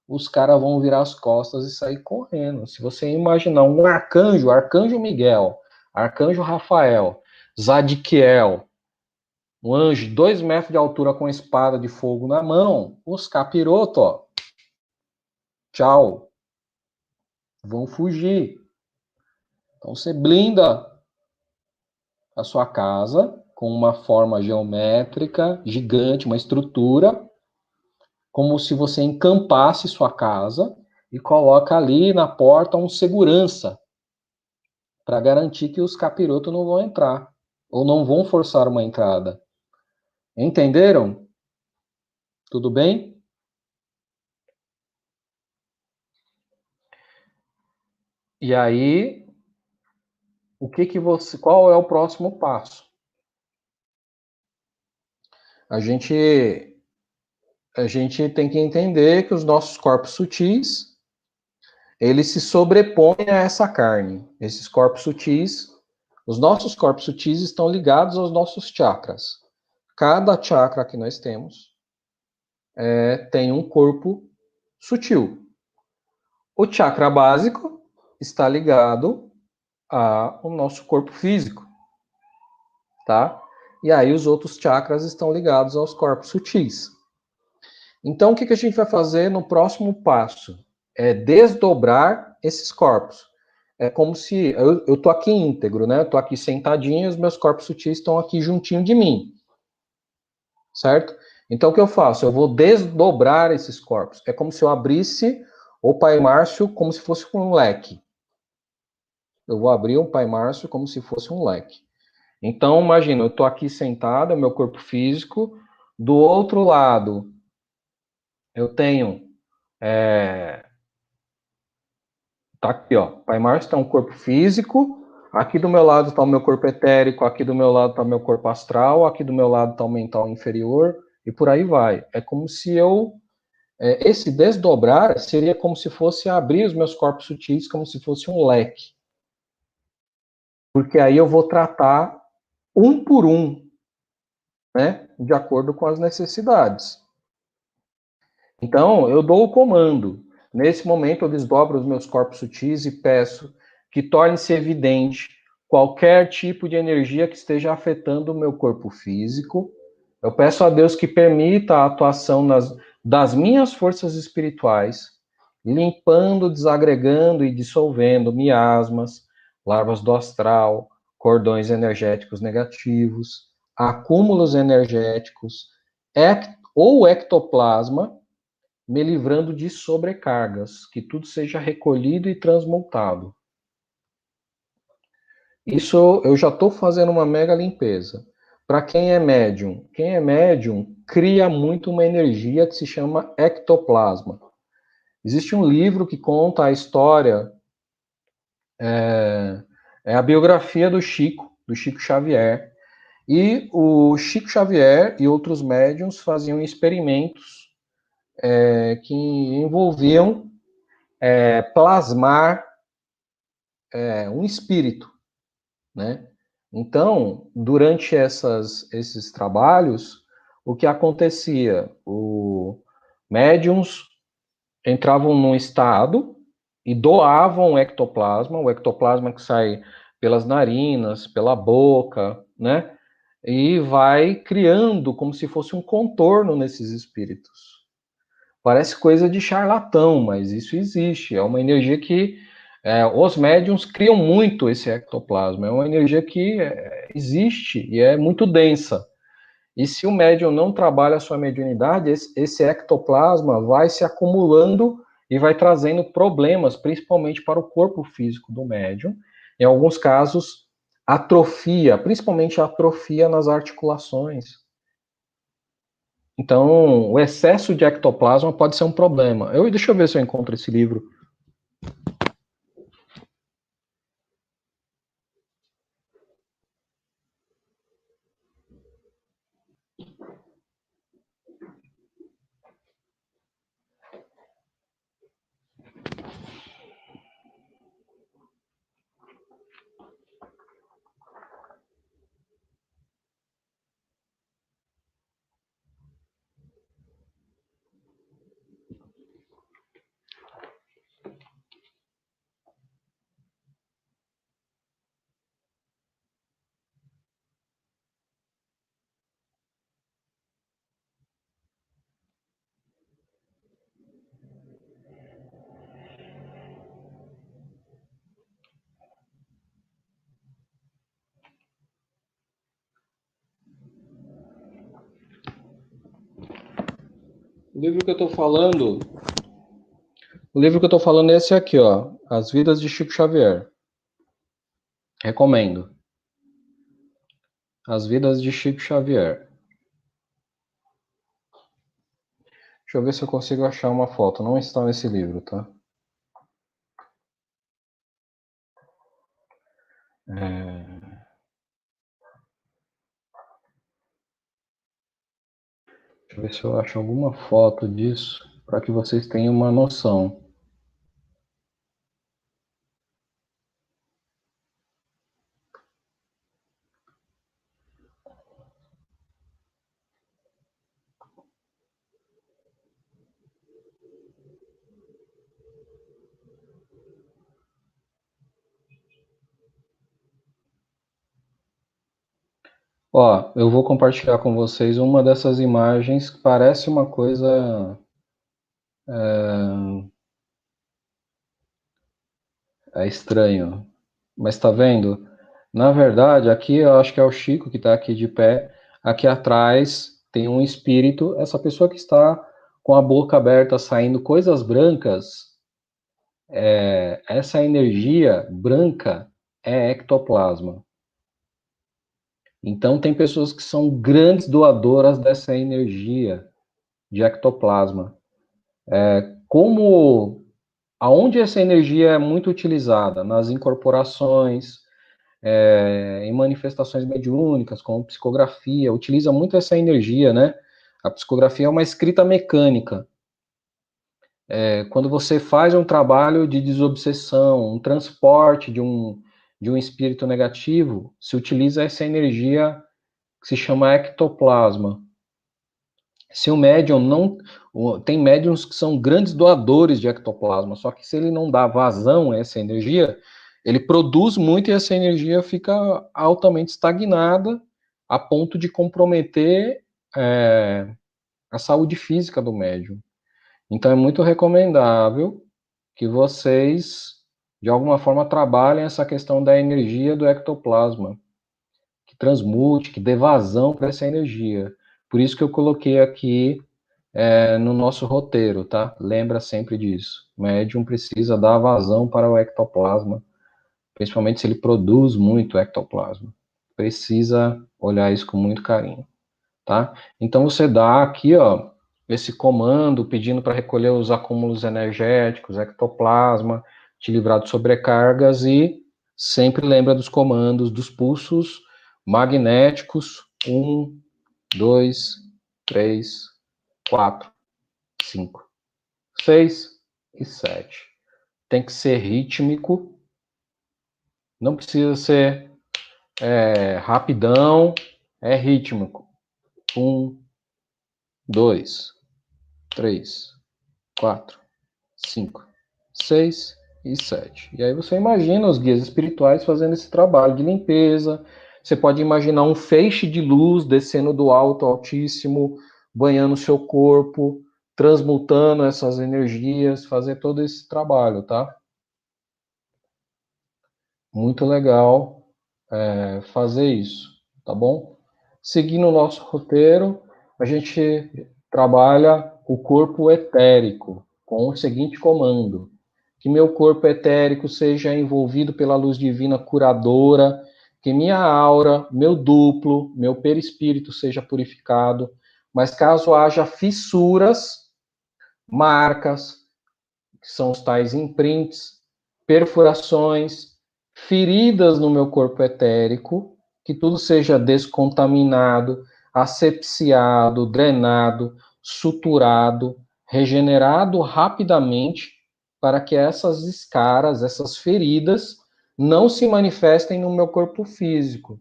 os caras vão virar as costas e sair correndo. Se você imaginar um arcanjo, Arcanjo Miguel, Arcanjo Rafael, Zadkiel, um anjo de 2 metros de altura com espada de fogo na mão, os capirotos, ó, tchau, vão fugir. Então você blinda a sua casa com uma forma geométrica gigante, uma estrutura, como se você encampasse sua casa e coloca ali na porta um segurança para garantir que os capirotos não vão entrar ou não vão forçar uma entrada. Entenderam? Tudo bem? E aí, qual é o próximo passo? A gente tem que entender que os nossos corpos sutis, eles se sobrepõem a essa carne. Esses corpos sutis, os nossos corpos sutis estão ligados aos nossos chakras. Cada chakra que nós temos tem um corpo sutil. O chakra básico está ligado ao nosso corpo físico, tá? E aí os outros chakras estão ligados aos corpos sutis. Então, o que a gente vai fazer no próximo passo? É desdobrar esses corpos. É como se eu tô aqui íntegro, né? Eu tô aqui sentadinho, os meus corpos sutis estão aqui juntinho de mim. Certo? Então, o que eu faço? Eu vou desdobrar esses corpos. É como se eu abrisse o Pai Márcio como se fosse um leque. Eu vou abrir o Pai Márcio como se fosse um leque. Então, imagina, eu estou aqui sentado, é o meu corpo físico. Do outro lado, eu tenho... Tá aqui, ó. Pai Márcio está um corpo físico. Aqui do meu lado está o meu corpo etérico. Aqui do meu lado está o meu corpo astral. Aqui do meu lado está o mental inferior. E por aí vai. É como se esse desdobrar seria como se fosse abrir os meus corpos sutis, como se fosse um leque. porque aí eu vou tratar um por um, né, de acordo com as necessidades. Então, eu dou o comando. Nesse momento, eu desdobro os meus corpos sutis e peço que torne-se evidente qualquer tipo de energia que esteja afetando o meu corpo físico. Eu peço a Deus que permita a atuação das minhas forças espirituais, limpando, desagregando e dissolvendo miasmas, larvas do astral, cordões energéticos negativos, acúmulos energéticos, ou ectoplasma, me livrando de sobrecargas, que tudo seja recolhido e transmutado. Isso eu já estou fazendo uma mega limpeza. Para quem é médium cria muito uma energia que se chama ectoplasma. Existe um livro que conta a história, é a biografia do Chico Xavier. E o Chico Xavier e outros médiums faziam experimentos que envolviam plasmar um espírito, né? Então, durante esses trabalhos, o que acontecia? Os médiums entravam num estado e doavam o ectoplasma que sai pelas narinas, pela boca, né? E vai criando como se fosse um contorno nesses espíritos. Parece coisa de charlatão, mas isso existe. É uma energia que os médiums criam muito esse ectoplasma. É uma energia que existe e é muito densa. E se o médium não trabalha a sua mediunidade, esse ectoplasma vai se acumulando e vai trazendo problemas, principalmente para o corpo físico do médium. Em alguns casos, atrofia, principalmente atrofia nas articulações. Então, o excesso de ectoplasma pode ser um problema. Deixa eu ver se eu encontro esse livro. O livro que eu estou falando, é esse aqui, ó, As Vidas de Chico Xavier. Recomendo. As Vidas de Chico Xavier. Deixa eu ver se eu consigo achar uma foto. Não está nesse livro, tá? Deixa eu ver se eu acho alguma foto disso, para que vocês tenham uma noção. Ó, eu vou compartilhar com vocês uma dessas imagens que parece uma coisa estranho. Mas tá vendo? Na verdade, aqui eu acho que é o Chico que está aqui de pé. Aqui atrás tem um espírito. Essa pessoa que está com a boca aberta, saindo coisas brancas, essa energia branca é ectoplasma. Então, tem pessoas que são grandes doadoras dessa energia de ectoplasma. Aonde essa energia é muito utilizada? Nas incorporações, em manifestações mediúnicas, como psicografia, utiliza muito essa energia, né? A psicografia é uma escrita mecânica. Quando você faz um trabalho de desobsessão, um transporte de de um espírito negativo, se utiliza essa energia que se chama ectoplasma. Se o médium não... Tem médiums que são grandes doadores de ectoplasma, só que se ele não dá vazão a essa energia, ele produz muito e essa energia fica altamente estagnada a ponto de comprometer a saúde física do médium. Então é muito recomendável que vocês, de alguma forma, trabalhem essa questão da energia do ectoplasma, que transmute, que dê vazão para essa energia. Por isso que eu coloquei aqui no nosso roteiro, tá? Lembra sempre disso. O médium precisa dar vazão para o ectoplasma, principalmente se ele produz muito ectoplasma. Precisa olhar isso com muito carinho, tá? Então você dá aqui, ó, esse comando pedindo para recolher os acúmulos energéticos, ectoplasma, te livrar de sobrecargas e sempre lembra dos comandos dos pulsos magnéticos 1, 2, 3, 4, 5, 6 e 7. Tem que ser rítmico, não precisa ser rapidão, é rítmico. 1, 2, 3, 4, 5, 6 e 7. E aí você imagina os guias espirituais fazendo esse trabalho de limpeza. Você pode imaginar um feixe de luz descendo do alto ao altíssimo, banhando o seu corpo, transmutando essas energias, fazer todo esse trabalho, tá? Muito legal fazer isso, tá bom? Seguindo o nosso roteiro, a gente trabalha o corpo etérico com o seguinte comando: que meu corpo etérico seja envolvido pela luz divina curadora, que minha aura, meu duplo, meu perispírito seja purificado, mas caso haja fissuras, marcas, que são os tais imprints, perfurações, feridas no meu corpo etérico, que tudo seja descontaminado, asepsiado, drenado, suturado, regenerado rapidamente, para que essas escaras, essas feridas, não se manifestem no meu corpo físico.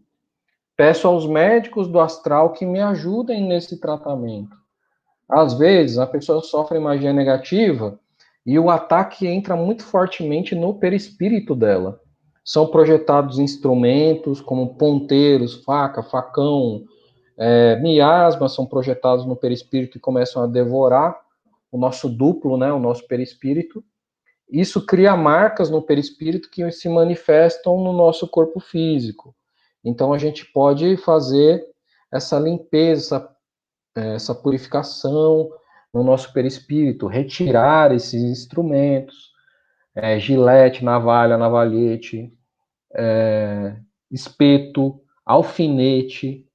Peço aos médicos do astral que me ajudem nesse tratamento. Às vezes, a pessoa sofre magia negativa e o ataque entra muito fortemente no perispírito dela. São projetados instrumentos como ponteiros, faca, facão, miasmas são projetados no perispírito e começam a devorar o nosso duplo, né, o nosso perispírito. Isso cria marcas no perispírito que se manifestam no nosso corpo físico. Então a gente pode fazer essa limpeza, essa purificação no nosso perispírito, retirar esses instrumentos, gilete, navalha, navalhete, espeto, alfinete.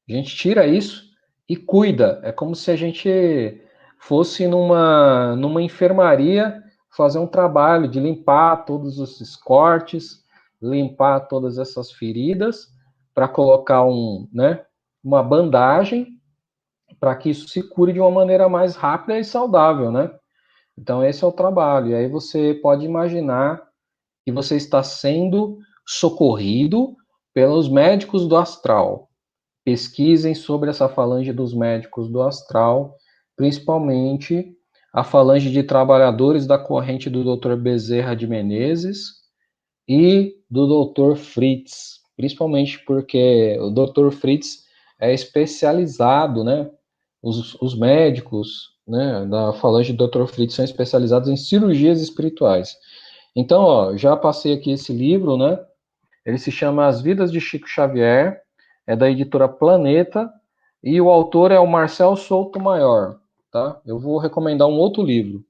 A gente tira isso e cuida. É como se a gente fosse numa enfermaria fazer um trabalho de limpar todos esses cortes, limpar todas essas feridas, para colocar uma bandagem para que isso se cure de uma maneira mais rápida e saudável, né? Então, esse é o trabalho. E aí você pode imaginar que você está sendo socorrido pelos médicos do astral. Pesquisem sobre essa falange dos médicos do astral, principalmente a falange de trabalhadores da corrente do Dr. Bezerra de Menezes e do Dr. Fritz, principalmente porque o Dr. Fritz é especializado, né? Os médicos, né, da falange do Dr. Fritz são especializados em cirurgias espirituais. Então, ó, já passei aqui esse livro, né? Ele se chama As Vidas de Chico Xavier, é da editora Planeta, e o autor é o Marcel Souto Maior, tá? Eu vou recomendar um outro livro.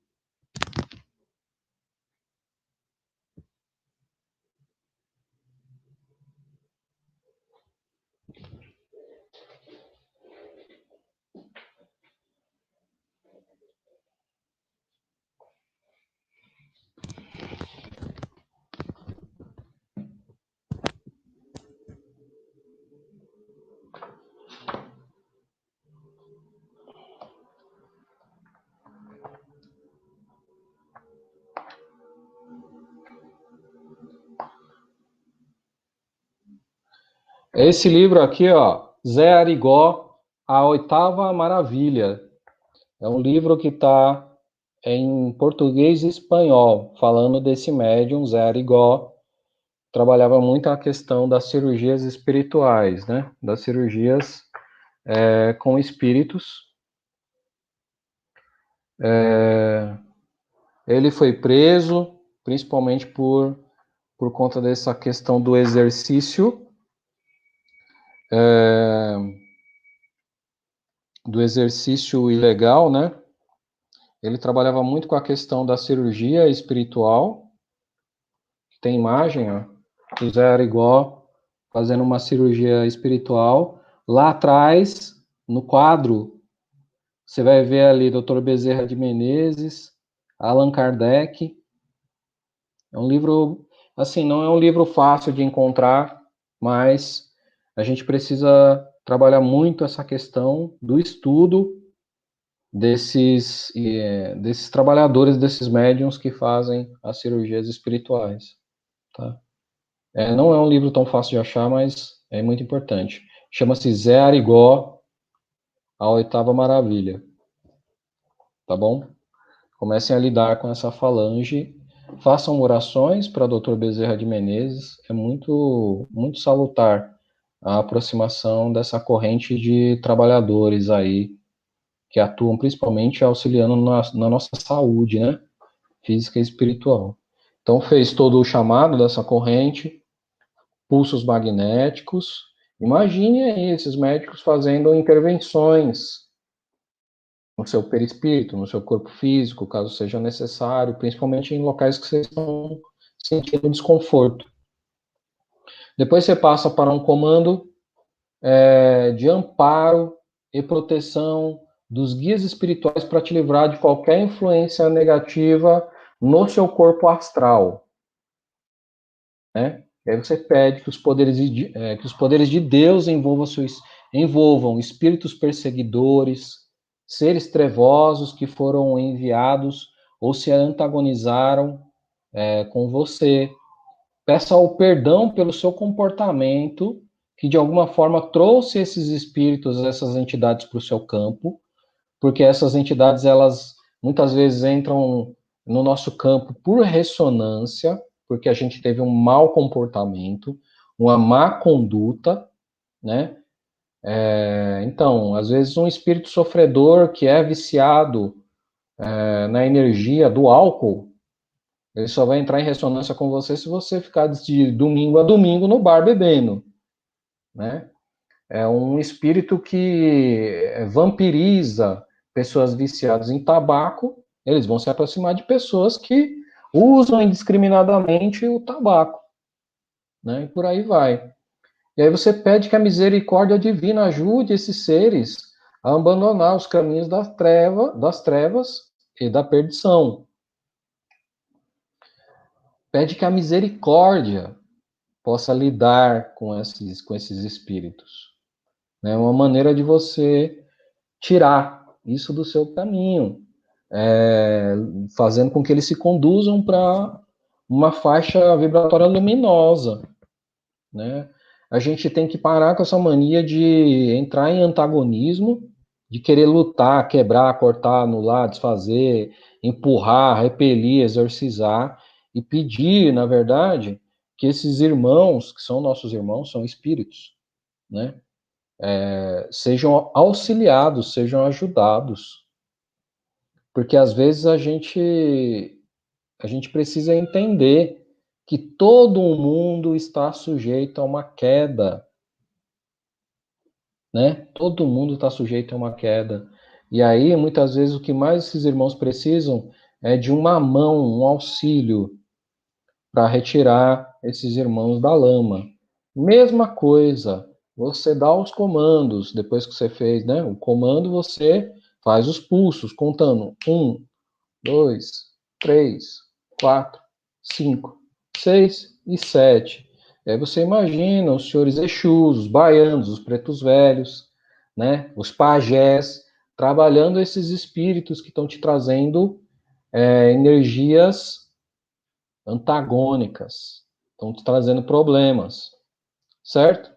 Esse livro aqui, ó, Zé Arigó, A Oitava Maravilha. É um livro que está em português e espanhol, falando desse médium, Zé Arigó. Trabalhava muito a questão das cirurgias espirituais, né? Das cirurgias com espíritos. Ele foi preso, principalmente por conta dessa questão do exercício, do exercício ilegal, né? Ele trabalhava muito com a questão da cirurgia espiritual. Tem imagem, ó, do Zé Arigó fazendo uma cirurgia espiritual. Lá atrás, no quadro, você vai ver ali Dr. Bezerra de Menezes, Allan Kardec. É um livro, assim, não é um livro fácil de encontrar, mas a gente precisa trabalhar muito essa questão do estudo desses trabalhadores, desses médiums que fazem as cirurgias espirituais, tá? Não é um livro tão fácil de achar, mas é muito importante. Chama-se Zé Arigó, A Oitava Maravilha, tá bom? Comecem a lidar com essa falange, façam orações para Dr. Bezerra de Menezes, é muito, muito salutar a aproximação dessa corrente de trabalhadores aí, que atuam principalmente auxiliando na nossa saúde, né? Física e espiritual. Então, fez todo o chamado dessa corrente, pulsos magnéticos. Imagine aí esses médicos fazendo intervenções no seu perispírito, no seu corpo físico, caso seja necessário, principalmente em locais que vocês estão sentindo desconforto. Depois você passa para um comando de amparo e proteção dos guias espirituais para te livrar de qualquer influência negativa no seu corpo astral, né? E aí você pede que os poderes de Deus envolvam espíritos perseguidores, seres trevosos que foram enviados ou se antagonizaram com você. Peça o perdão pelo seu comportamento, que de alguma forma trouxe esses espíritos, essas entidades para o seu campo, porque essas entidades, elas muitas vezes entram no nosso campo por ressonância, porque a gente teve um mau comportamento, uma má conduta, né? Então, às vezes um espírito sofredor que é viciado na energia do álcool, ele só vai entrar em ressonância com você se você ficar de domingo a domingo no bar bebendo, né? É um espírito que vampiriza pessoas viciadas em tabaco, eles vão se aproximar de pessoas que usam indiscriminadamente o tabaco, né? E por aí vai. E aí você pede que a misericórdia divina ajude esses seres a abandonar os caminhos das trevas e da perdição. Pede que a misericórdia possa lidar com esses espíritos. É uma maneira de você tirar isso do seu caminho, fazendo com que eles se conduzam para uma faixa vibratória luminosa, né? A gente tem que parar com essa mania de entrar em antagonismo, de querer lutar, quebrar, cortar, anular, desfazer, empurrar, repelir, exorcizar e pedir, na verdade, que esses irmãos, que são nossos irmãos, são espíritos, né? Sejam auxiliados, sejam ajudados, porque às vezes a gente precisa entender que todo o mundo está sujeito a uma queda, né? Todo mundo está sujeito a uma queda. E aí, muitas vezes, o que mais esses irmãos precisam é de uma mão, um auxílio para retirar esses irmãos da lama. Mesma coisa, você dá os comandos, depois que você fez, né? O comando você faz os pulsos, contando 1, 2, 3, 4, 5, 6 e 7. Aí você imagina os senhores Exus, os baianos, os pretos velhos, né? Os pajés, trabalhando esses espíritos que estão te trazendo energias antagônicas, estão te trazendo problemas, certo?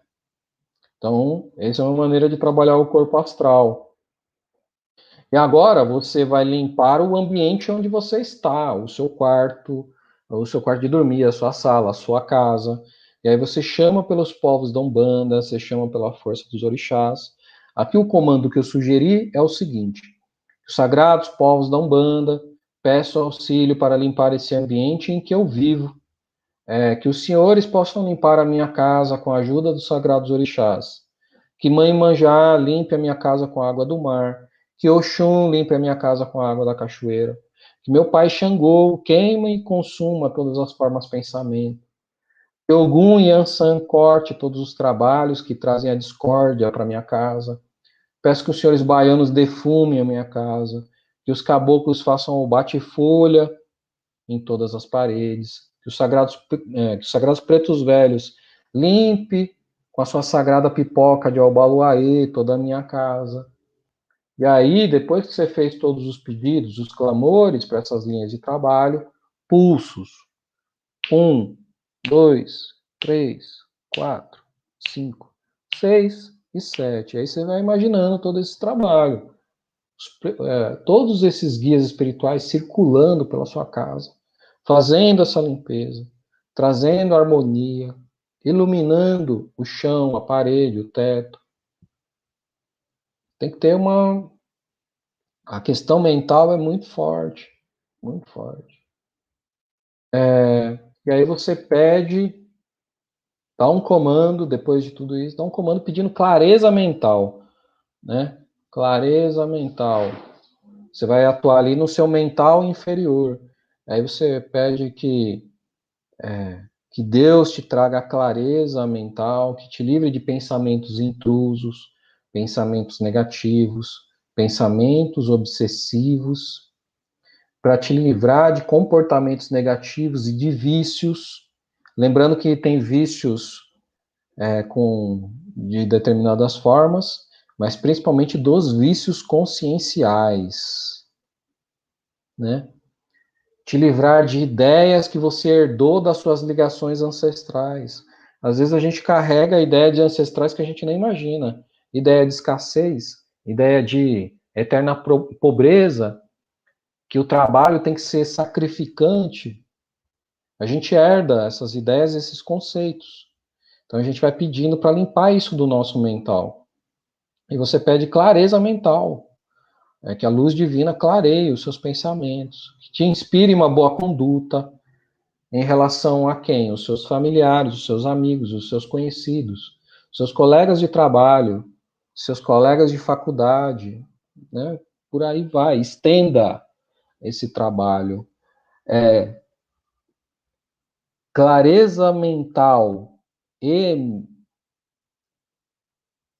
Então, essa é uma maneira de trabalhar o corpo astral. E agora você vai limpar o ambiente onde você está, o seu quarto de dormir, a sua sala, a sua casa. E aí você chama pelos povos da Umbanda, você chama pela força dos orixás. Aqui o comando que eu sugeri é o seguinte: os sagrados povos da Umbanda, peço auxílio para limpar esse ambiente em que eu vivo. Que os senhores possam limpar a minha casa com a ajuda dos sagrados orixás. Que Mãe Manjá limpe a minha casa com a água do mar. Que Oxum limpe a minha casa com a água da cachoeira. Que meu pai Xangô queime e consuma todas as formas de pensamento. Que Ogum e Ansan corte todos os trabalhos que trazem a discórdia para minha casa. Peço que os senhores baianos defumem a minha casa. Que os caboclos façam o bate-folha em todas as paredes. Que os sagrados pretos velhos limpe com a sua sagrada pipoca de Albaluaê toda a minha casa. E aí, depois que você fez todos os pedidos, os clamores para essas linhas de trabalho, pulsos. 1, 2, 3, 4, 5, 6 e 7. Aí você vai imaginando todo esse trabalho. Todos esses guias espirituais circulando pela sua casa, fazendo essa limpeza, trazendo harmonia, iluminando o chão, a parede, o teto. Tem que ter uma. A questão mental é muito forte, muito forte. E aí você pede, dá um comando, depois de tudo isso, dá um comando pedindo clareza mental, né? Clareza mental. Você vai atuar ali no seu mental inferior. Aí você pede que Deus te traga a clareza mental, que te livre de pensamentos intrusos, pensamentos negativos, pensamentos obsessivos, para te livrar de comportamentos negativos e de vícios. Lembrando que tem vícios de determinadas formas, mas principalmente dos vícios conscienciais, né? Te livrar de ideias que você herdou das suas ligações ancestrais. Às vezes a gente carrega a ideia de ancestrais que a gente nem imagina. Ideia de escassez, ideia de eterna pobreza, que o trabalho tem que ser sacrificante. A gente herda essas ideias, esses conceitos. Então a gente vai pedindo para limpar isso do nosso mental. E você pede clareza mental. Que a luz divina clareie os seus pensamentos, que te inspire uma boa conduta em relação a quem? Os seus familiares, os seus amigos, os seus conhecidos, os seus colegas de trabalho, seus colegas de faculdade, né? Por aí vai, estenda esse trabalho. Clareza mental e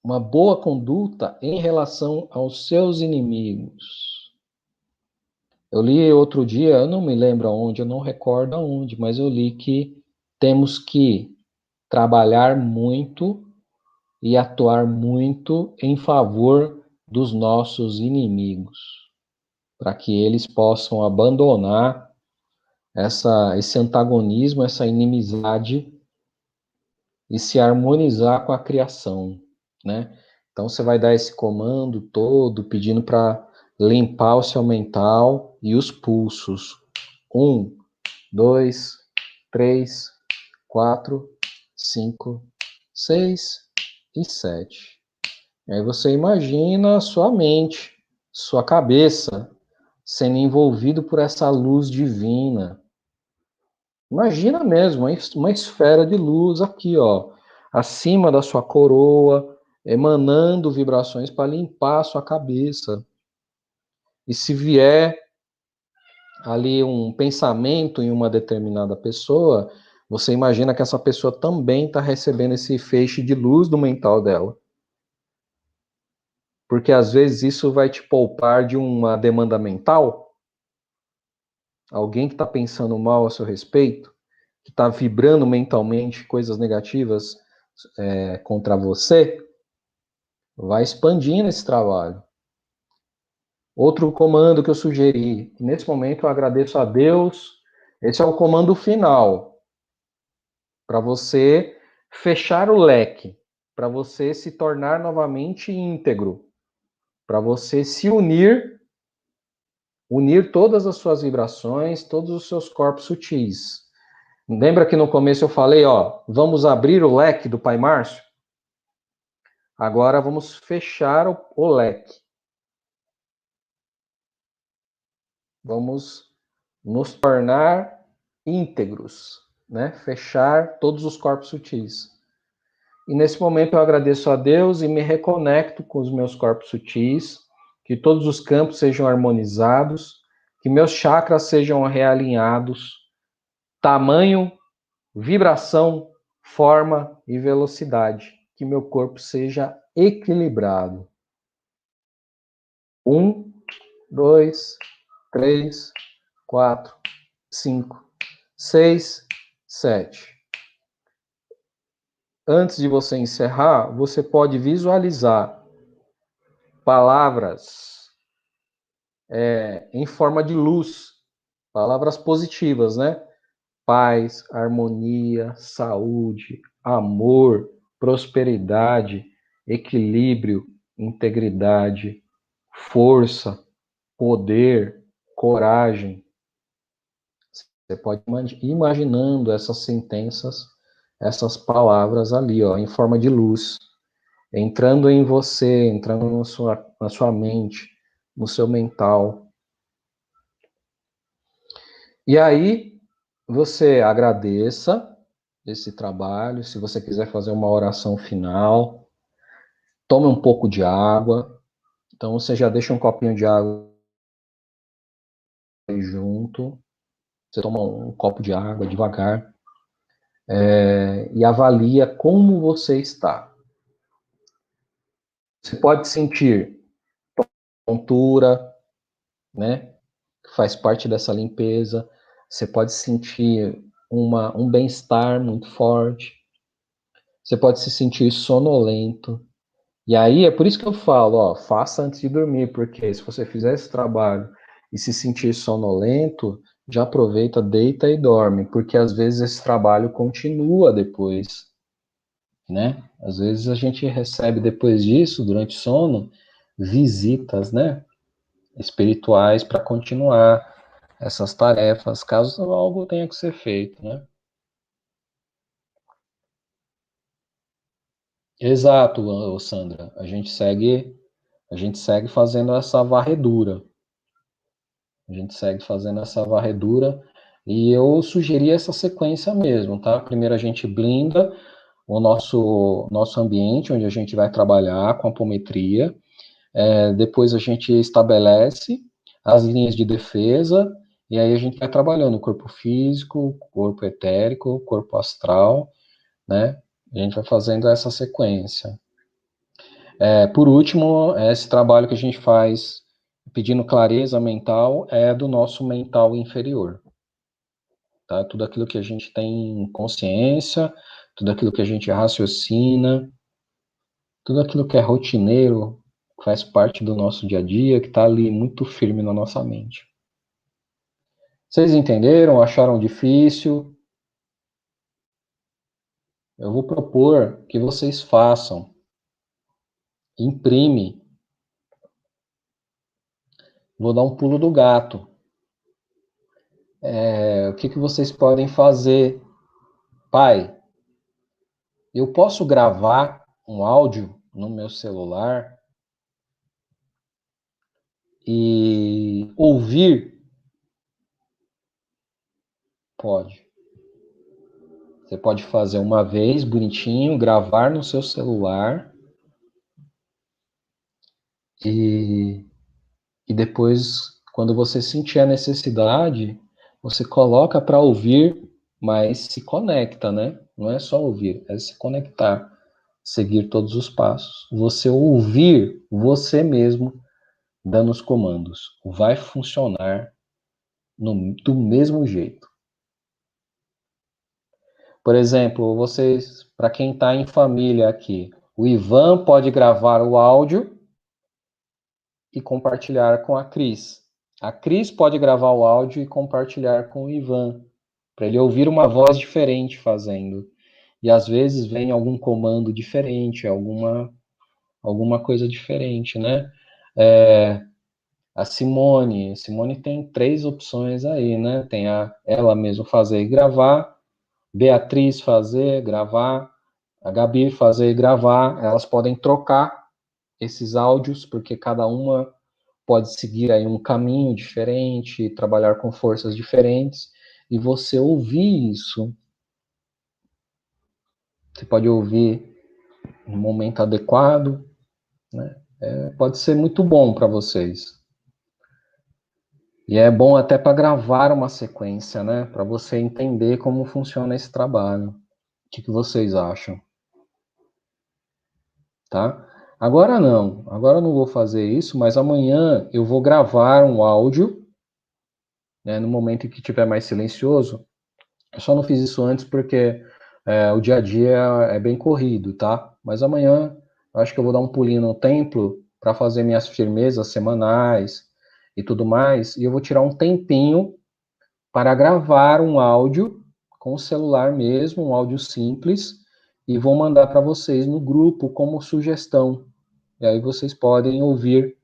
uma boa conduta em relação aos seus inimigos. Eu li outro dia, eu não me lembro aonde, eu não recordo aonde, mas eu li que temos que trabalhar muito e atuar muito em favor dos nossos inimigos, para que eles possam abandonar esse antagonismo, essa inimizade e se harmonizar com a criação, né? Então você vai dar esse comando todo pedindo para limpar o seu mental e os pulsos. 1, 2, 3, 4, 5, 6 e 7. Aí você imagina a sua mente, sua cabeça, sendo envolvido por essa luz divina. Imagina mesmo, uma esfera de luz aqui, ó, acima da sua coroa, emanando vibrações para limpar a sua cabeça. E se vier ali um pensamento em uma determinada pessoa, você imagina que essa pessoa também está recebendo esse feixe de luz do mental dela. Porque às vezes isso vai te poupar de uma demanda mental. Alguém que está pensando mal a seu respeito, que está vibrando mentalmente coisas negativas contra você, vai expandindo esse trabalho. Outro comando que eu sugeri, nesse momento eu agradeço a Deus, esse é o comando final, para você fechar o leque, para você se tornar novamente íntegro, para você se unir todas as suas vibrações, todos os seus corpos sutis. Lembra que no começo eu falei, ó, vamos abrir o leque do Pai Márcio? Agora vamos fechar o leque. Vamos nos tornar íntegros, né? Fechar todos os corpos sutis. E nesse momento eu agradeço a Deus e me reconecto com os meus corpos sutis, que todos os campos sejam harmonizados, que meus chakras sejam realinhados, tamanho, vibração, forma e velocidade, que meu corpo seja equilibrado. 1, 2, 3, 4, 5, 6, 7. Antes de você encerrar, você pode visualizar palavras em forma de luz, palavras positivas, né? Paz, harmonia, saúde, amor, prosperidade, equilíbrio, integridade, força, poder, coragem. Você pode ir imaginando essas sentenças, essas palavras ali, ó, em forma de luz, entrando em você, entrando na sua mente, no seu mental. E aí, você agradeça esse trabalho. Se você quiser fazer uma oração final, tome um pouco de água. Então, você já deixa um copinho de água aí junto. Você toma um copo de água devagar. E avalia como você está. Você pode sentir tontura, né? Que faz parte dessa limpeza. Você pode sentir um bem-estar muito forte. Você pode se sentir sonolento. E aí, é por isso que eu falo, ó, faça antes de dormir, porque se você fizer esse trabalho e se sentir sonolento, já aproveita, deita e dorme, porque às vezes esse trabalho continua depois, né? Às vezes a gente recebe depois disso, durante o sono, visitas, né? Espirituais para continuar essas tarefas, caso algo tenha que ser feito, né? Exato, Sandra. A gente segue fazendo essa varredura. A gente segue fazendo essa varredura e eu sugeri essa sequência mesmo, tá? Primeiro a gente blinda o nosso ambiente, onde a gente vai trabalhar com apometria. Depois a gente estabelece as linhas de defesa e aí a gente vai trabalhando o corpo físico, corpo etérico, corpo astral, né? A gente vai fazendo essa sequência. Por último, esse trabalho que a gente faz pedindo clareza mental é do nosso mental inferior. Tá? Tudo aquilo que a gente tem consciência, tudo aquilo que a gente raciocina, tudo aquilo que é rotineiro, faz parte do nosso dia a dia, que está ali muito firme na nossa mente. Vocês entenderam? Acharam difícil? Eu vou propor que vocês façam. Imprime. Vou dar um pulo do gato. O que vocês podem fazer? Pai, eu posso gravar um áudio no meu celular e ouvir? Pode. Você pode fazer uma vez, bonitinho, gravar no seu celular e depois, quando você sentir a necessidade, você coloca para ouvir, mas se conecta, né? Não é só ouvir, é se conectar, seguir todos os passos. Você ouvir você mesmo dando os comandos. Vai funcionar do mesmo jeito. Por exemplo, vocês, para quem está em família aqui, o Ivan pode gravar o áudio e compartilhar com a Cris. A Cris pode gravar o áudio e compartilhar com o Ivan, para ele ouvir uma voz diferente fazendo. e às vezes vem algum comando diferente, alguma coisa diferente, né? A Simone tem 3 opções aí, né? Tem ela mesma fazer e gravar, Beatriz fazer, gravar, a Gabi fazer e gravar. Elas podem trocar esses áudios, porque cada uma pode seguir aí um caminho diferente, trabalhar com forças diferentes, e você ouvir isso. Você pode ouvir no momento adequado, né? Pode ser muito bom para vocês. E é bom até para gravar uma sequência, né? Para você entender como funciona esse trabalho. O que vocês acham? Tá? Agora não vou fazer isso, mas amanhã eu vou gravar um áudio, né, no momento em que estiver mais silencioso. Eu só não fiz isso antes porque o dia a dia é bem corrido, tá? Mas amanhã eu acho que eu vou dar um pulinho no templo para fazer minhas firmezas semanais e tudo mais, e eu vou tirar um tempinho para gravar um áudio com o celular mesmo, um áudio simples, e vou mandar para vocês no grupo como sugestão. E aí vocês podem ouvir.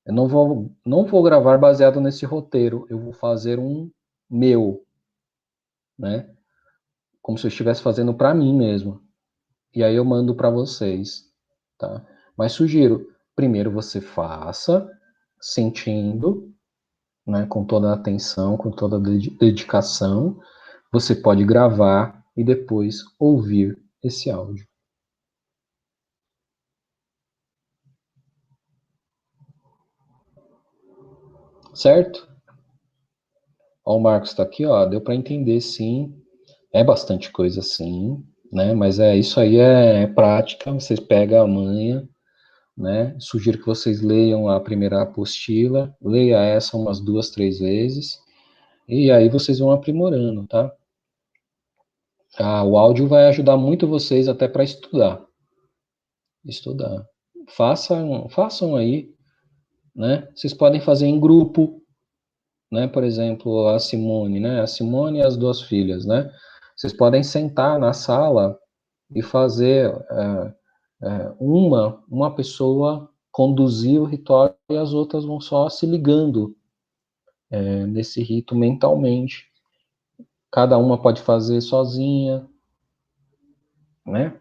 Eu não vou gravar baseado nesse roteiro, eu vou fazer um meu, né? Como se eu estivesse fazendo para mim mesmo. E aí eu mando para vocês, tá? Mas sugiro, primeiro você faça sentindo, né, com toda a atenção, com toda a dedicação. Você pode gravar e depois ouvir esse áudio. Certo? Ó, o Marcos está aqui, ó, deu para entender sim. É bastante coisa sim, né? Mas isso aí é prática, vocês pegam a manha, né? Sugiro que vocês leiam a primeira apostila, leia essa umas 2, 3 vezes, e aí vocês vão aprimorando, tá? O áudio vai ajudar muito vocês até para estudar. Estudar. Façam aí, né? Vocês podem fazer em grupo, né? Por exemplo, a Simone, né? A Simone e as 2 filhas, né? Vocês podem sentar na sala e fazer uma pessoa conduzir o ritual e as outras vão só se ligando nesse rito mentalmente. Cada uma pode fazer sozinha, né?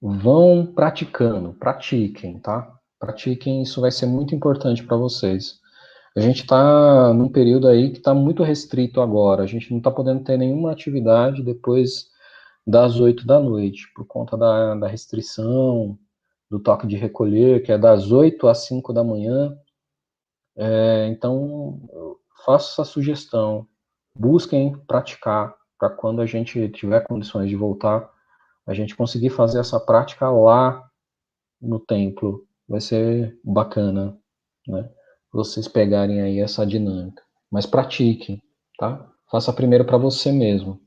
Vão praticando, pratiquem, tá? Pratiquem, isso vai ser muito importante para vocês. A gente está num período aí que está muito restrito agora. A gente não está podendo ter nenhuma atividade depois das 8 da noite, por conta da restrição, do toque de recolher, que é das 8 às 5 da manhã. Então, eu faço essa sugestão. Busquem praticar, para quando a gente tiver condições de voltar, a gente conseguir fazer essa prática lá no templo. Vai ser bacana, né? Vocês pegarem aí essa dinâmica. Mas pratiquem, tá? Faça primeiro para você mesmo.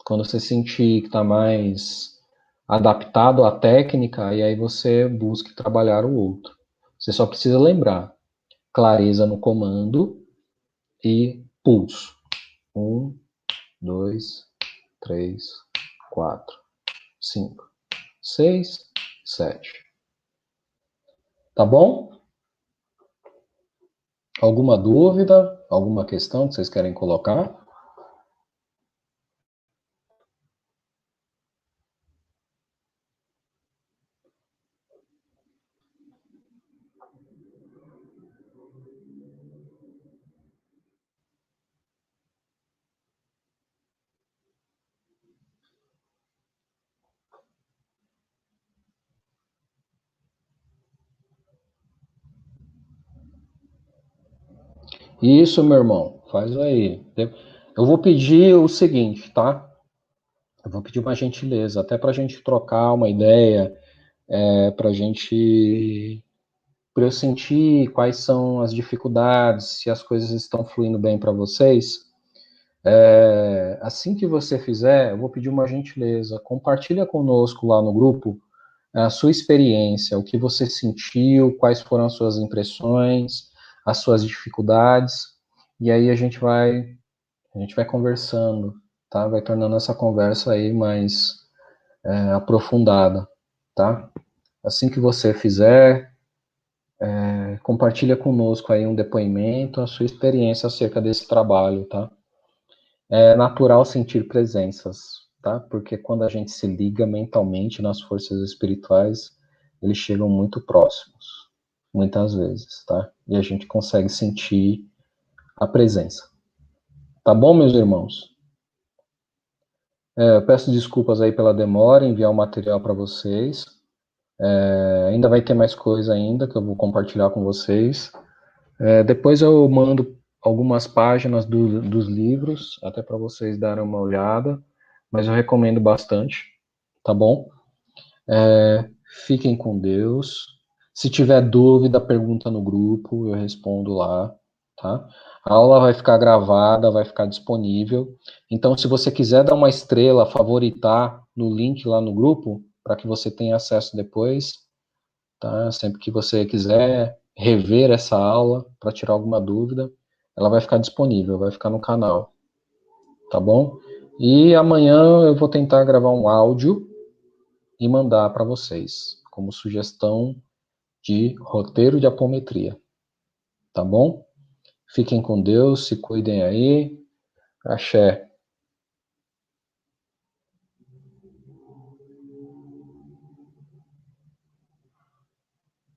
Quando você sentir que está mais adaptado à técnica, e aí você busque trabalhar o outro. Você só precisa lembrar, clareza no comando e pulso. 1, 2, 3, 4, 5, 6, 7. Tá bom? Alguma dúvida? Alguma questão que vocês querem colocar? Isso, meu irmão, faz aí. Eu vou pedir o seguinte, tá? Eu vou pedir uma gentileza, até para a gente trocar uma ideia, para eu sentir quais são as dificuldades, se as coisas estão fluindo bem para vocês. Assim que você fizer, eu vou pedir uma gentileza, compartilha conosco lá no grupo a sua experiência, o que você sentiu, quais foram as suas impressões, as suas dificuldades, e aí a gente vai conversando, tá? Vai tornando essa conversa aí mais aprofundada, tá? Assim que você fizer, compartilha conosco aí um depoimento, a sua experiência acerca desse trabalho, tá? É natural sentir presenças, tá? Porque quando a gente se liga mentalmente nas forças espirituais, eles chegam muito próximos, muitas vezes, tá? E a gente consegue sentir a presença. Tá bom, meus irmãos? Eu peço desculpas aí pela demora em enviar o material para vocês. Ainda vai ter mais coisa ainda que eu vou compartilhar com vocês. Depois eu mando algumas páginas dos livros, até para vocês darem uma olhada, mas eu recomendo bastante, tá bom? Fiquem com Deus. Se tiver dúvida, pergunta no grupo, eu respondo lá, tá? A aula vai ficar gravada, vai ficar disponível. Então, se você quiser dar uma estrela, favoritar no link lá no grupo, para que você tenha acesso depois, tá? Sempre que você quiser rever essa aula para tirar alguma dúvida, ela vai ficar disponível, vai ficar no canal, tá bom? E amanhã eu vou tentar gravar um áudio e mandar para vocês, como sugestão de roteiro de apometria, tá bom? Fiquem com Deus, se cuidem aí. Axé.